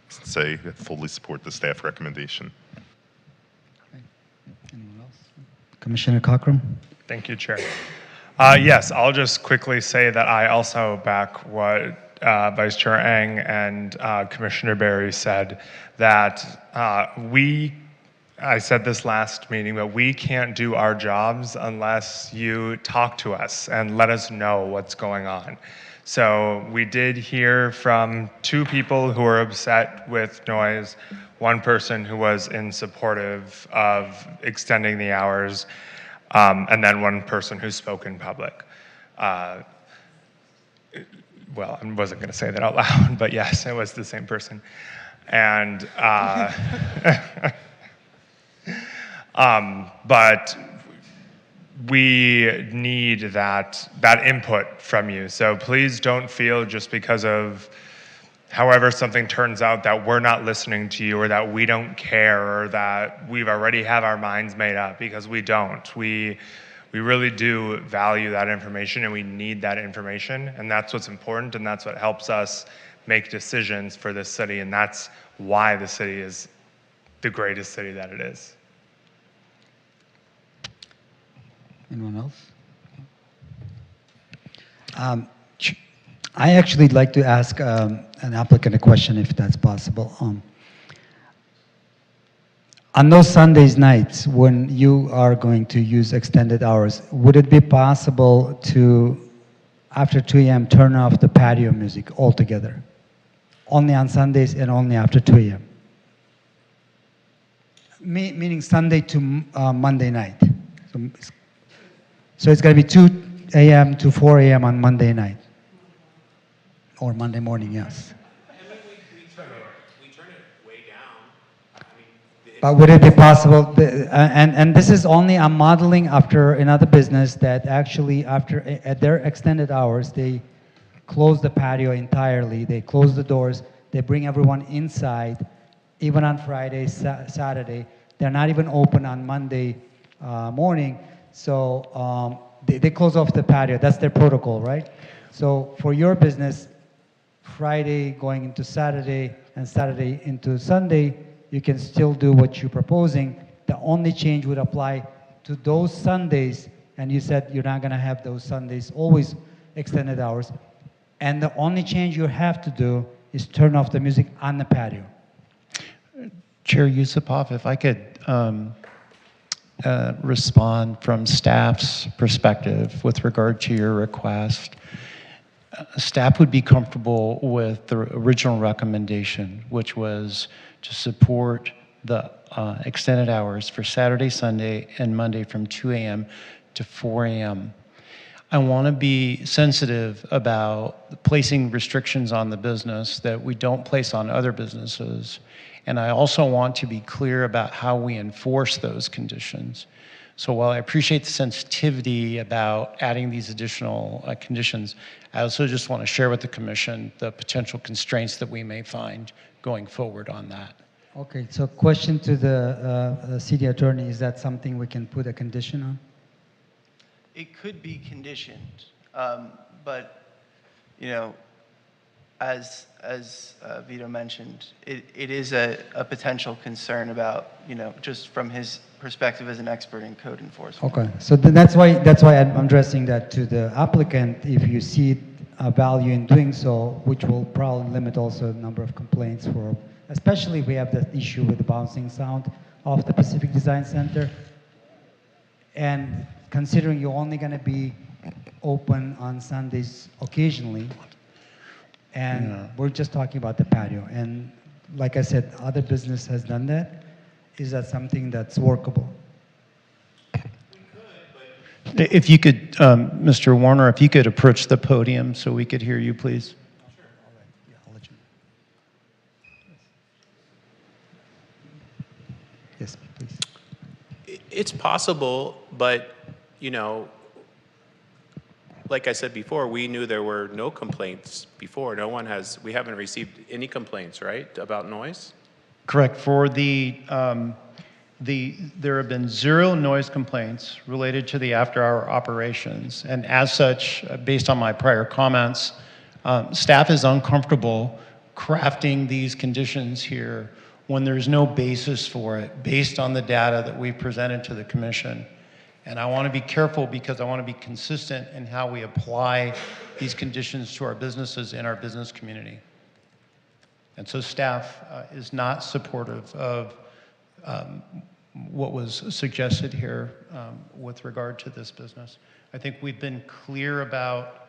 say fully support the staff recommendation. Anyone else? Commissioner Cockrum. Thank you, Chair. Yes, I'll just quickly say that I also back what Vice Chair Ng and Commissioner Berry said, that I said this last meeting, but we can't do our jobs unless you talk to us and let us know what's going on. So we did hear from 2 people who were upset with noise, 1 person who was in supportive of extending the hours, and then 1 person who spoke in public. Well, I wasn't going to say that out loud, but yes, it was the same person. And but we need that input from you. So please don't feel, just because of however something turns out, that we're not listening to you, or that we don't care, or that we've already have our minds made up, because we don't. We really do value that information, and we need that information, and that's what's important, and that's what helps us make decisions for this city, and that's why the city is the greatest city that it is. Anyone else? I actually like to ask an applicant a question, if that's possible. On those Sundays nights when you are going to use extended hours, would it be possible to, after 2 a.m., turn off the patio music altogether? Only on Sundays and only after 2 a.m.? Meaning Sunday to Monday night. So it's going to be a.m. to 4 a.m. on Monday night. Or Monday morning, yes. But would it be possible, and this is only, I'm modeling after another business that actually after, at their extended hours, they close the patio entirely, they close the doors, they bring everyone inside, even on Friday, Saturday. They're not even open on Monday morning, so they close off the patio. That's their protocol, right? So for your business, Friday going into Saturday and Saturday into Sunday, you can still do what you're proposing. The only change would apply to those Sundays, and you said you're not gonna have those Sundays always extended hours. And the only change you have to do is turn off the music on the patio. Chair Yusupov, if I could respond from staff's perspective with regard to your request. Staff would be comfortable with the original recommendation, which was to support the extended hours for Saturday, Sunday, and Monday from 2 a.m. to 4 a.m. I want to be sensitive about placing restrictions on the business that we don't place on other businesses. And I also want to be clear about how we enforce those conditions. So while I appreciate the sensitivity about adding these additional conditions, I also just want to share with the Commission the potential constraints that we may find going forward on that. Okay, so question to the city attorney, is that something we can put a condition on? It could be conditioned, but, you know, as Vito mentioned, it is a potential concern about, you know, just from his perspective as an expert in code enforcement. Okay, so that's why I'm addressing that to the applicant. If you see a value in doing so, which will probably limit also the number of complaints for, especially if we have the issue with the bouncing sound of the Pacific Design Center. And considering you're only going to be open on Sundays occasionally, and we're just talking about the patio. And like I said, other business has done that. Is that something that's workable? If you could, Mr. Warner, if you could approach the podium so we could hear you, please. Sure. All right. Yeah, I'll let you know. Yes, please. It's possible, but, you know, like I said before, we knew there were no complaints before. We haven't received any complaints, right, about noise? Correct. For there have been 0 noise complaints related to the after-hour operations. And as such, based on my prior comments, staff is uncomfortable crafting these conditions here when there's no basis for it based on the data that we've presented to the Commission. And I want to be careful because I want to be consistent in how we apply these conditions to our businesses and our business community. And so staff is not supportive of what was suggested here with regard to this business. I think we've been clear about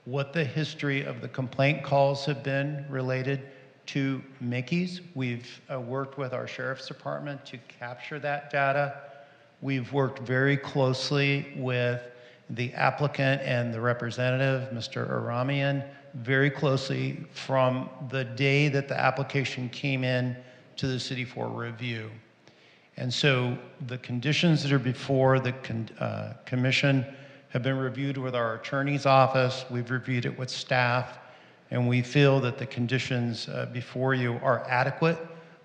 what the history of the complaint calls have been related to Mickey's. We've worked with our Sheriff's Department to capture that data. We've worked very closely with the applicant and the representative, Mr. Aramian, very closely from the day that the application came in to the city for review. And so the conditions that are before the Commission have been reviewed with our attorney's office. We've reviewed it with staff, and we feel that the conditions before you are adequate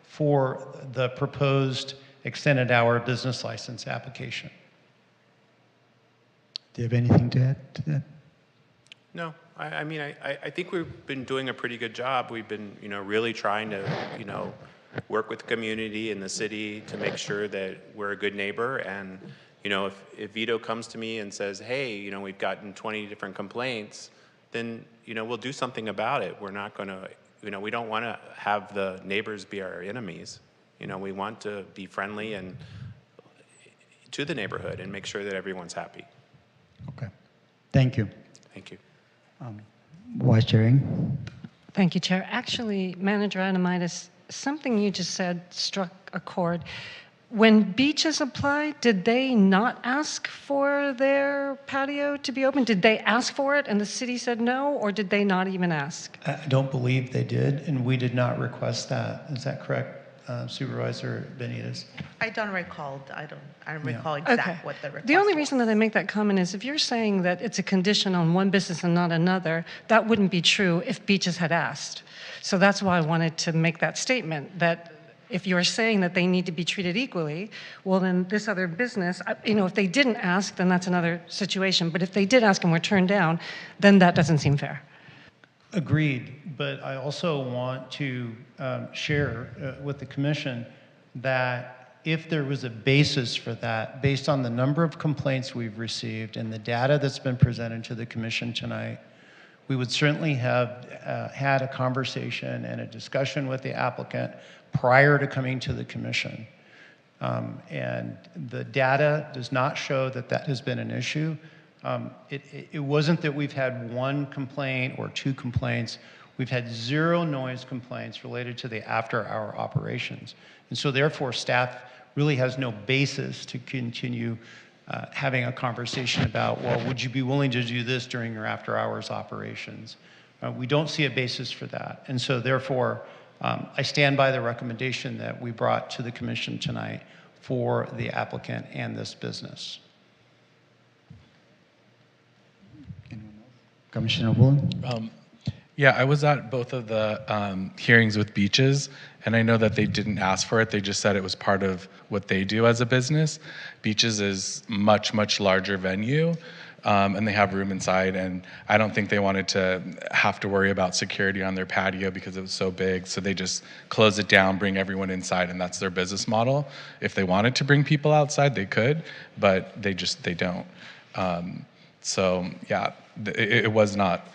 for the proposed extended hour business license application. Do you have anything to add to that? No, I mean, I think we've been doing a pretty good job. We've been, you know, really trying to, you know, work with the community and the city to make sure that we're a good neighbor. And, you know, if Vito comes to me and says, hey, you know, we've gotten 20 different complaints, then, you know, we'll do something about it. We're not going to, you know, we don't want to have the neighbors be our enemies. You know, we want to be friendly and to the neighborhood and make sure that everyone's happy. Okay. Thank you. Thank you. Vice Chairing. Thank you, Chair. Actually, Manager Adamitis, something you just said struck a chord. When Beaches applied, did they not ask for their patio to be open? Did they ask for it and the city said no, or did they not even ask? I don't believe they did, and we did not request that. Is that correct, Supervisor Benitez? I don't recall. I don't Yeah. recall exactly Okay. what the request The only was. reason that I make that comment is if you're saying that it's a condition on one business and not another, that wouldn't be true if Beaches had asked. So that's why I wanted to make that statement, that if you're saying that they need to be treated equally, well, then this other business, if they didn't ask, then that's another situation. But if they did ask and were turned down, then that doesn't seem fair. Agreed, but I also want to share with the commission that if there was a basis for that, based on the number of complaints we've received and the data that's been presented to the commission tonight, we would certainly have had a conversation and a discussion with the applicant prior to coming to the commission. And the data does not show that that has been an issue. It wasn't that we've had one complaint or two complaints. We've had 0 noise complaints related to the after-hour operations. And so therefore, staff really has no basis to continue having a conversation about, well, would you be willing to do this during your after-hours operations? We don't see a basis for that. And so therefore, I stand by the recommendation that we brought to the commission tonight for the applicant and this business. Commissioner Woolen? Yeah, I was at both of the hearings with Beaches, and I know that they didn't ask for it. They just said it was part of what they do as a business. Beaches is much, much larger venue, and they have room inside, and I don't think they wanted to have to worry about security on their patio because it was so big, so they just close it down, bring everyone inside, and that's their business model. If they wanted to bring people outside, they could, but they don't. So yeah, it was not.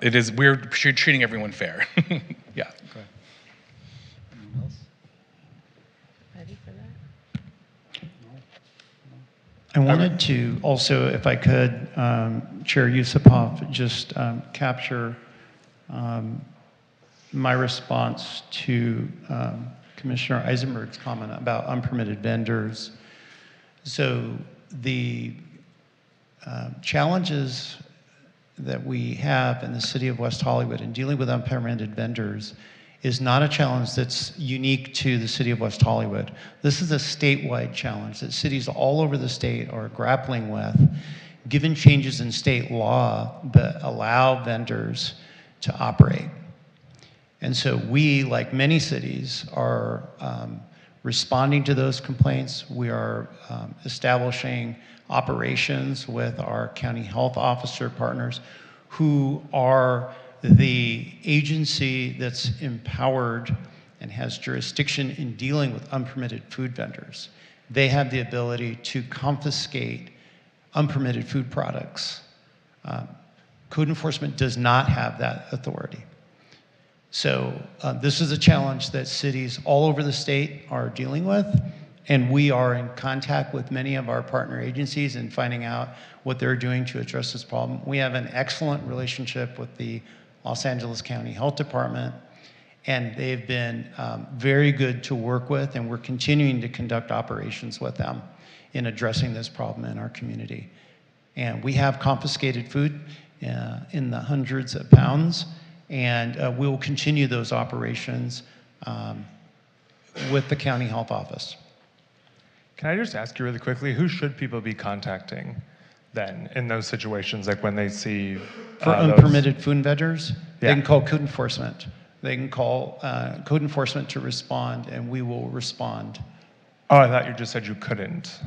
It is. We're treating everyone fair. Yeah. Anyone else? Ready for that? I wanted to also, if I could, Chair Yusupov, just capture my response to Commissioner Eisenberg's comment about unpermitted vendors. So the challenges that we have in the city of West Hollywood in dealing with unpermitted vendors is not a challenge that's unique to the city of West Hollywood. This is a statewide challenge that cities all over the state are grappling with, given changes in state law that allow vendors to operate. And so we, like many cities, are responding to those complaints. We are establishing operations with our county health officer partners who are the agency that's empowered and has jurisdiction in dealing with unpermitted food vendors. They have the ability to confiscate unpermitted food products. Code enforcement does not have that authority. So this is a challenge that cities all over the state are dealing with, and we are in contact with many of our partner agencies and finding out what they're doing to address this problem. We have an excellent relationship with the Los Angeles County Health Department, and they've been very good to work with, and we're continuing to conduct operations with them in addressing this problem in our community. And we have confiscated food in the hundreds of pounds, and we will continue those operations with the county health office. Can I just ask you really quickly, who should people be contacting then in those situations, like when they see For unpermitted food vendors, they Yeah. can call code enforcement. They can call code enforcement to respond, and we will respond. Oh, I thought you just said you couldn't.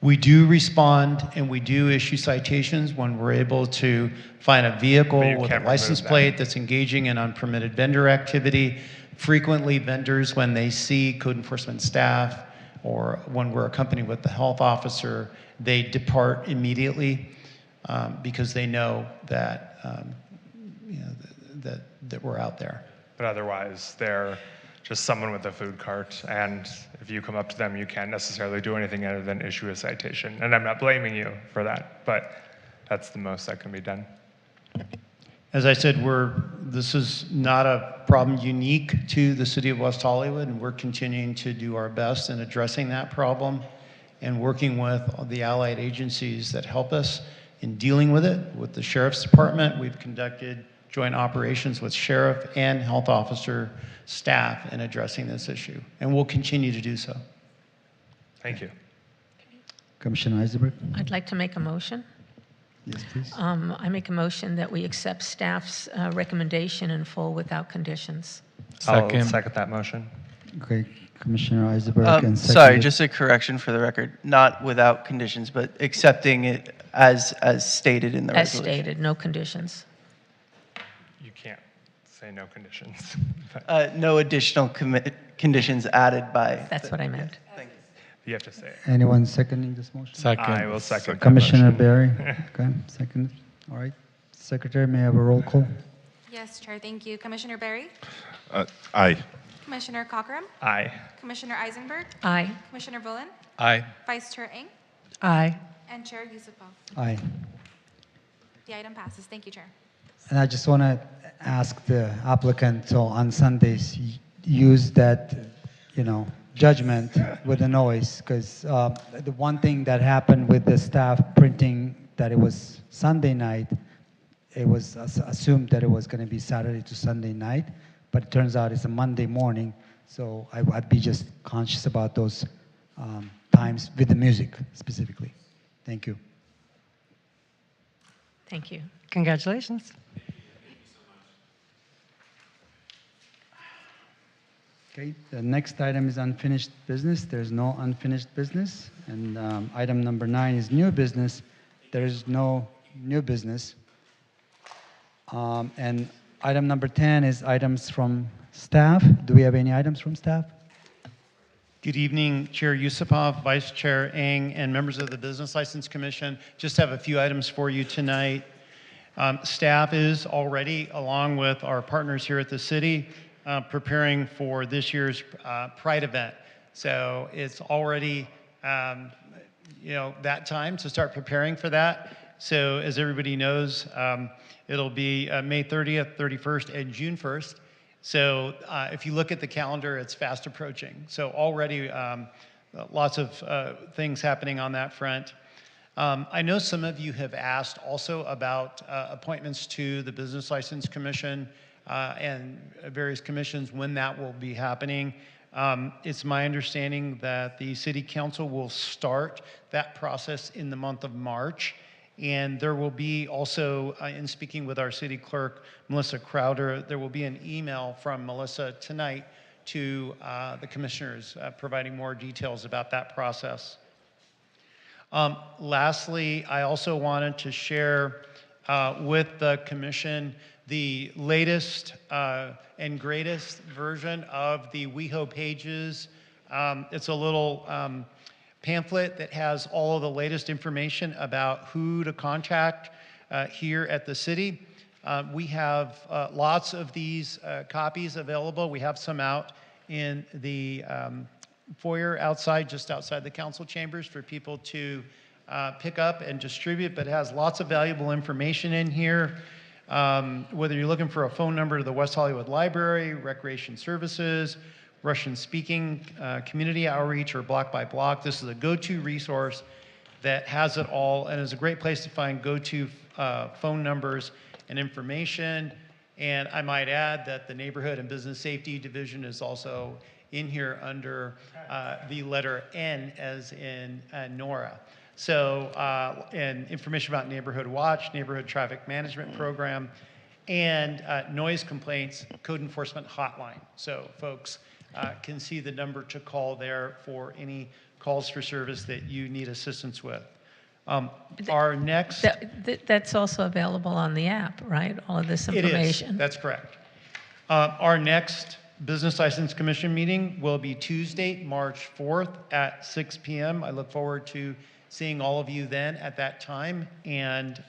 We do respond, and we do issue citations when we're able to find a But vehicle you with a can't license remove them. plate that's engaging in unpermitted vendor activity. Frequently, vendors, when they see code enforcement staff, or when we're accompanied with the health officer, they depart immediately because they know that that we're out there. But otherwise, they're just someone with a food cart, and if you come up to them, you can't necessarily do anything other than issue a citation. And I'm not blaming you for that, but that's the most that can be done. As I said, this is not a problem unique to the city of West Hollywood, and we're continuing to do our best in addressing that problem and working with the allied agencies that help us in dealing with it. With the Sheriff's Department, we've conducted joint operations with sheriff and health officer staff in addressing this issue, and we'll continue to do so. Thank you. Commissioner Eisenberg? I'd like to make a motion. Yes, please. I make a motion that we accept staff's recommendation in full without conditions. I'll second that motion. Okay, Commissioner Eisenberg and Sorry, seconded- just a correction for the record, not without conditions, but accepting it as stated in the As resolution. stated, no conditions. You can't say no conditions. No additional conditions added by. That's what I meant. Thank you. You have to say it. Anyone seconding this motion? Second. I will second that Commissioner motion. Barry? Okay, second. All right. Secretary, may I have a roll call? Yes, Chair, thank you. Commissioner Barry? Aye. Commissioner Cochran? Aye. Commissioner Eisenberg? Aye. Commissioner Bullen? Aye. Vice Chair Eng? Aye. And Chair Yusupov. Aye. The item passes. Thank you, Chair. And I just want to ask the applicant, so on Sundays, use that, judgment with the noise, because the one thing that happened with the staff printing that it was Sunday night, it was assumed that it was going to be Saturday to Sunday night, but it turns out it's a Monday morning, so I'd be just conscious about those times with the music specifically. Thank you. Thank you. Congratulations. Okay, the next item is unfinished business. There's no unfinished business. And item number 9 is new business. There is no new business. And item number 10 is items from staff. Do we have any items from staff? Good evening, Chair Yusupov, Vice Chair Eng, and members of the Business License Commission. Just have a few items for you tonight. Staff is already, along with our partners here at the city, preparing for this year's Pride event. So it's already, that time to start preparing for that. So as everybody knows, it'll be May 30th, 31st, and June 1st. So if you look at the calendar, it's fast approaching. So already lots of things happening on that front. I know some of you have asked also about appointments to the Business License Commission and various commissions, when that will be happening. It's my understanding that the City Council will start that process in the month of March. And there will be also, in speaking with our city clerk, Melissa Crowder, there will be an email from Melissa tonight to the commissioners providing more details about that process. Lastly, I also wanted to share with the commission the latest and greatest version of the WeHo pages. It's a little pamphlet that has all of the latest information about who to contact here at the city. We have lots of these copies available. We have some out in the foyer outside, just outside the council chambers for people to pick up and distribute, but it has lots of valuable information in here. Whether you're looking for a phone number to the West Hollywood Library, Recreation Services, Russian-speaking community outreach, or block by block, this is a go-to resource that has it all and is a great place to find go-to phone numbers and information. And I might add that the Neighborhood and Business Safety Division is also in here under the letter N as in Nora. So, and information about Neighborhood Watch, Neighborhood Traffic Management Program, and noise complaints code enforcement hotline. So folks can see the number to call there for any calls for service that you need assistance with. Our next... That's also available on the app, right? All of this information. It is, that's correct. Our next Business License Commission meeting will be Tuesday, March 4th at 6 p.m. I look forward to seeing all of you then at that time. And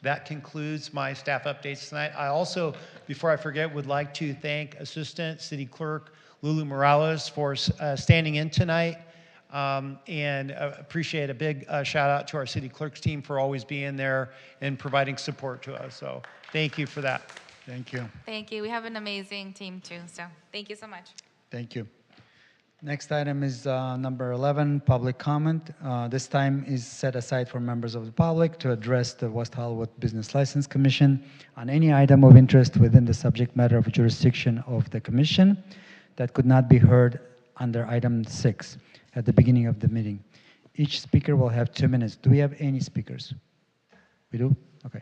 that concludes my staff updates tonight. I also, before I forget, would like to thank Assistant City Clerk Lulu Morales for standing in tonight. And appreciate a big shout out to our city clerk's team for always being there and providing support to us. So thank you for that. Thank you. Thank you. We have an amazing team too, so thank you so much. Thank you. Next item is number 11, public comment. This time is set aside for members of the public to address the West Hollywood Business License Commission on any item of interest within the subject matter of jurisdiction of the commission that could not be heard under item 6 at the beginning of the meeting. Each speaker will have 2 minutes. Do we have any speakers? We do? Okay.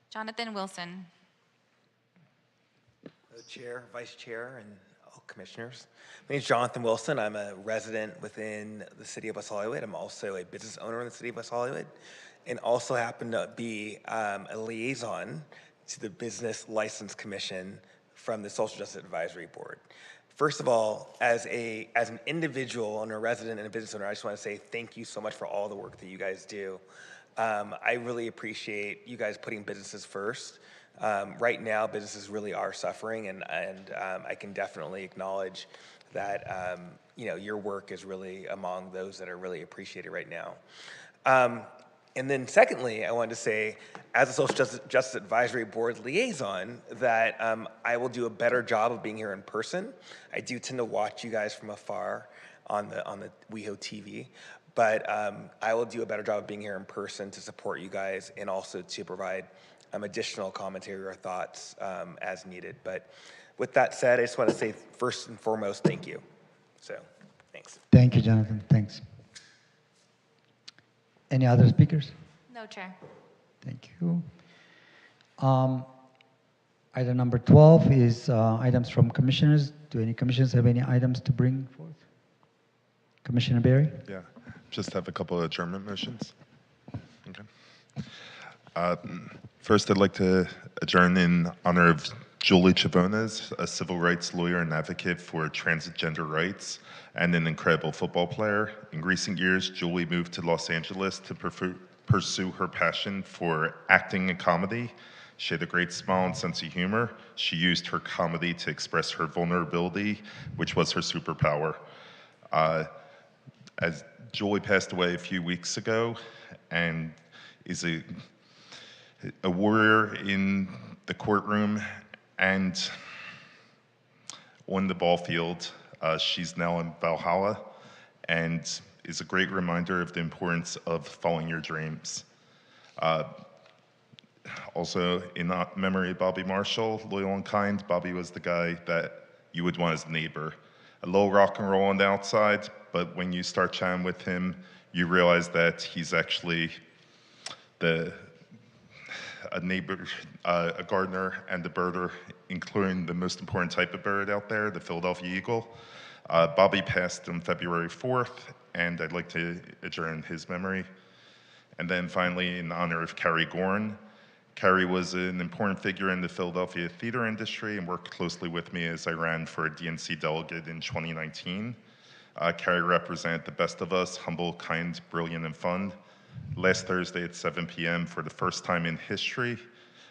Jonathan Wilson. Chair, Vice Chair, and all commissioners. My name is Jonathan Wilson. I'm a resident within the city of West Hollywood. I'm also a business owner in the city of West Hollywood, and also happen to be a liaison to the Business License Commission from the Social Justice Advisory Board. First of all, as an individual and a resident and a business owner, I just want to say thank you so much for all the work that you guys do. I really appreciate you guys putting businesses first. Right now, businesses really are suffering, and I can definitely acknowledge that your work is really among those that are really appreciated right now. And then secondly, I wanted to say, as a Social Justice Advisory Board liaison, that I will do a better job of being here in person. I do tend to watch you guys from afar on the WehoTV, but I will do a better job of being here in person to support you guys and also to provide additional commentary or thoughts as needed. But with that said, I just want to say first and foremost, thank you. So, thanks. Thank you, Jonathan. Thanks. Any other speakers? No, Chair. Thank you. Item number 12 is items from commissioners. Do any commissioners have any items to bring forth? Commissioner Berry? Yeah, just have a couple of adjournment motions. Okay. First, I'd like to adjourn in honor of Julie Chabones, a civil rights lawyer and advocate for transgender rights, and an incredible football player. In recent years, Julie moved to Los Angeles to pursue her passion for acting and comedy. She had a great smile and sense of humor. She used her comedy to express her vulnerability, which was her superpower. As Julie passed away a few weeks ago, and is a warrior in the courtroom and on the ball field. She's now in Valhalla and is a great reminder of the importance of following your dreams. Also, in memory of Bobby Marshall, loyal and kind, Bobby was the guy that you would want as a neighbor. A little rock and roll on the outside, but when you start chatting with him, you realize that he's actually a neighbor, a gardener, and a birder, including the most important type of bird out there, the Philadelphia eagle. Bobby passed on February 4th, and I'd like to adjourn his memory. And then finally, in honor of Carrie Gorn. Carrie was an important figure in the Philadelphia theater industry and worked closely with me as I ran for a DNC delegate in 2019. Carrie represented the best of us, humble, kind, brilliant, and fun. Last Thursday at 7 p.m., for the first time in history,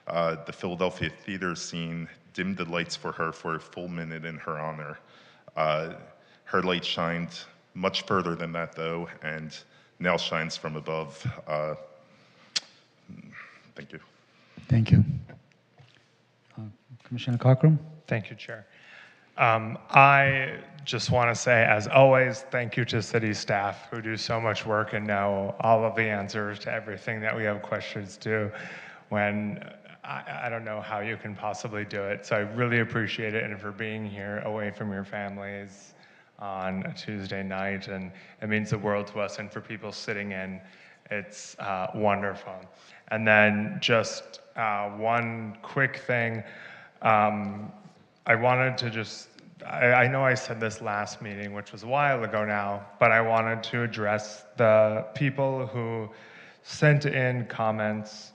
the Philadelphia theater scene dimmed the lights for her for a full minute in her honor. Her light shined much further than that, though, and now shines from above. Thank you. Thank you. Commissioner Cockrum? Thank you, Chair. I just want to say, as always, thank you to city staff who do so much work and know all of the answers to everything that we have questions to, when I don't know how you can possibly do it. So I really appreciate it, and for being here away from your families on a Tuesday night, and it means the world to us, and for people sitting in, it's wonderful. And then just one quick thing. I wanted to just, I know I said this last meeting, which was a while ago now, but I wanted to address the people who sent in comments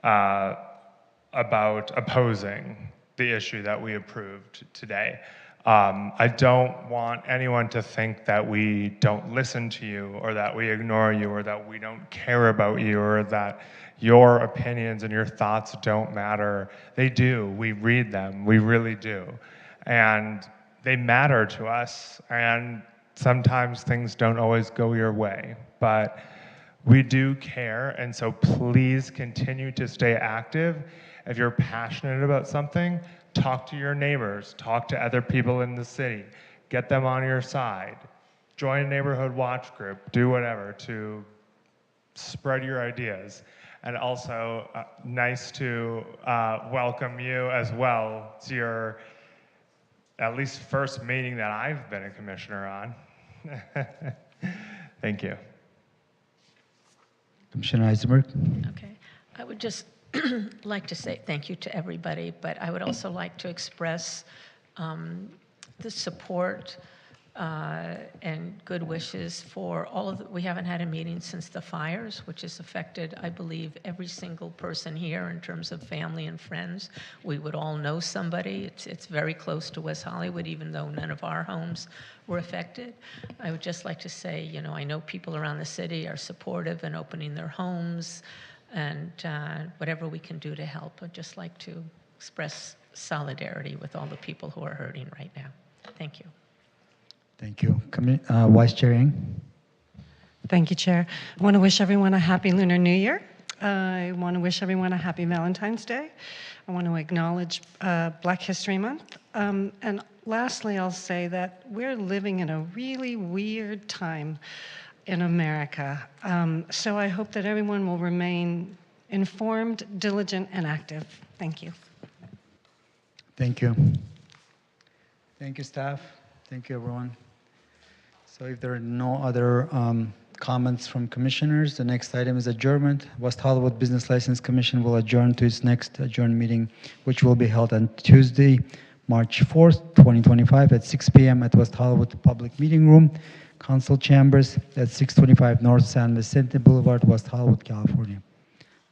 about opposing the issue that we approved today. I don't want anyone to think that we don't listen to you, or that we ignore you, or that we don't care about you, or that your opinions and your thoughts don't matter. They do. We read them. We really do. And they matter to us, and sometimes things don't always go your way, but we do care, and so please continue to stay active. If you're passionate about something, talk to your neighbors, talk to other people in the city, get them on your side, join a neighborhood watch group, do whatever to spread your ideas. And also, nice to welcome you as well to your at least first meeting that I've been a commissioner on. Thank you. Commissioner Eisenberg. Okay. I would just like to say thank you to everybody, but I would also like to express the support and good wishes for all of the, we haven't had a meeting since the fires, which has affected, I believe, every single person here in terms of family and friends. We would all know somebody. It's very close to West Hollywood, even though none of our homes were affected. I would just like to say, you know, I know people around the city are supportive and opening their homes, and whatever we can do to help. I'd just like to express solidarity with all the people who are hurting right now. Thank you. Thank you. Vice Chair Yang. Thank you, Chair. I want to wish everyone a happy Lunar New Year. I want to wish everyone a happy Valentine's Day. I want to acknowledge Black History Month. And lastly, I'll say that we're living in a really weird time in America. So I hope that everyone will remain informed, diligent, and active. Thank you. Thank you. Thank you, staff. Thank you, everyone. So if there are no other comments from commissioners, the next item is adjournment. West Hollywood Business License Commission will adjourn to its next adjourned meeting, which will be held on Tuesday, March 4th, 2025 at 6 p.m. at West Hollywood Public Meeting Room, Council Chambers at 625 North San Vicente Boulevard, West Hollywood, California.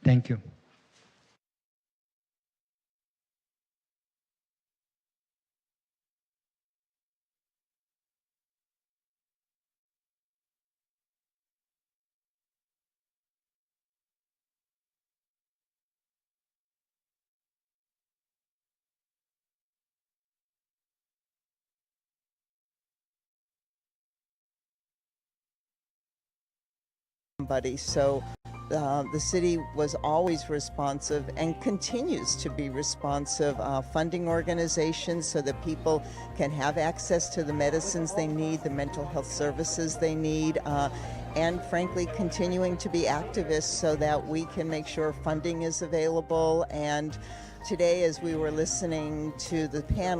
Thank you. So the city was always responsive and continues to be responsive, funding organizations so that people can have access to the medicines they need, the mental health services they need, and frankly continuing to be activists so that we can make sure funding is available. And today, as we were listening to the panel,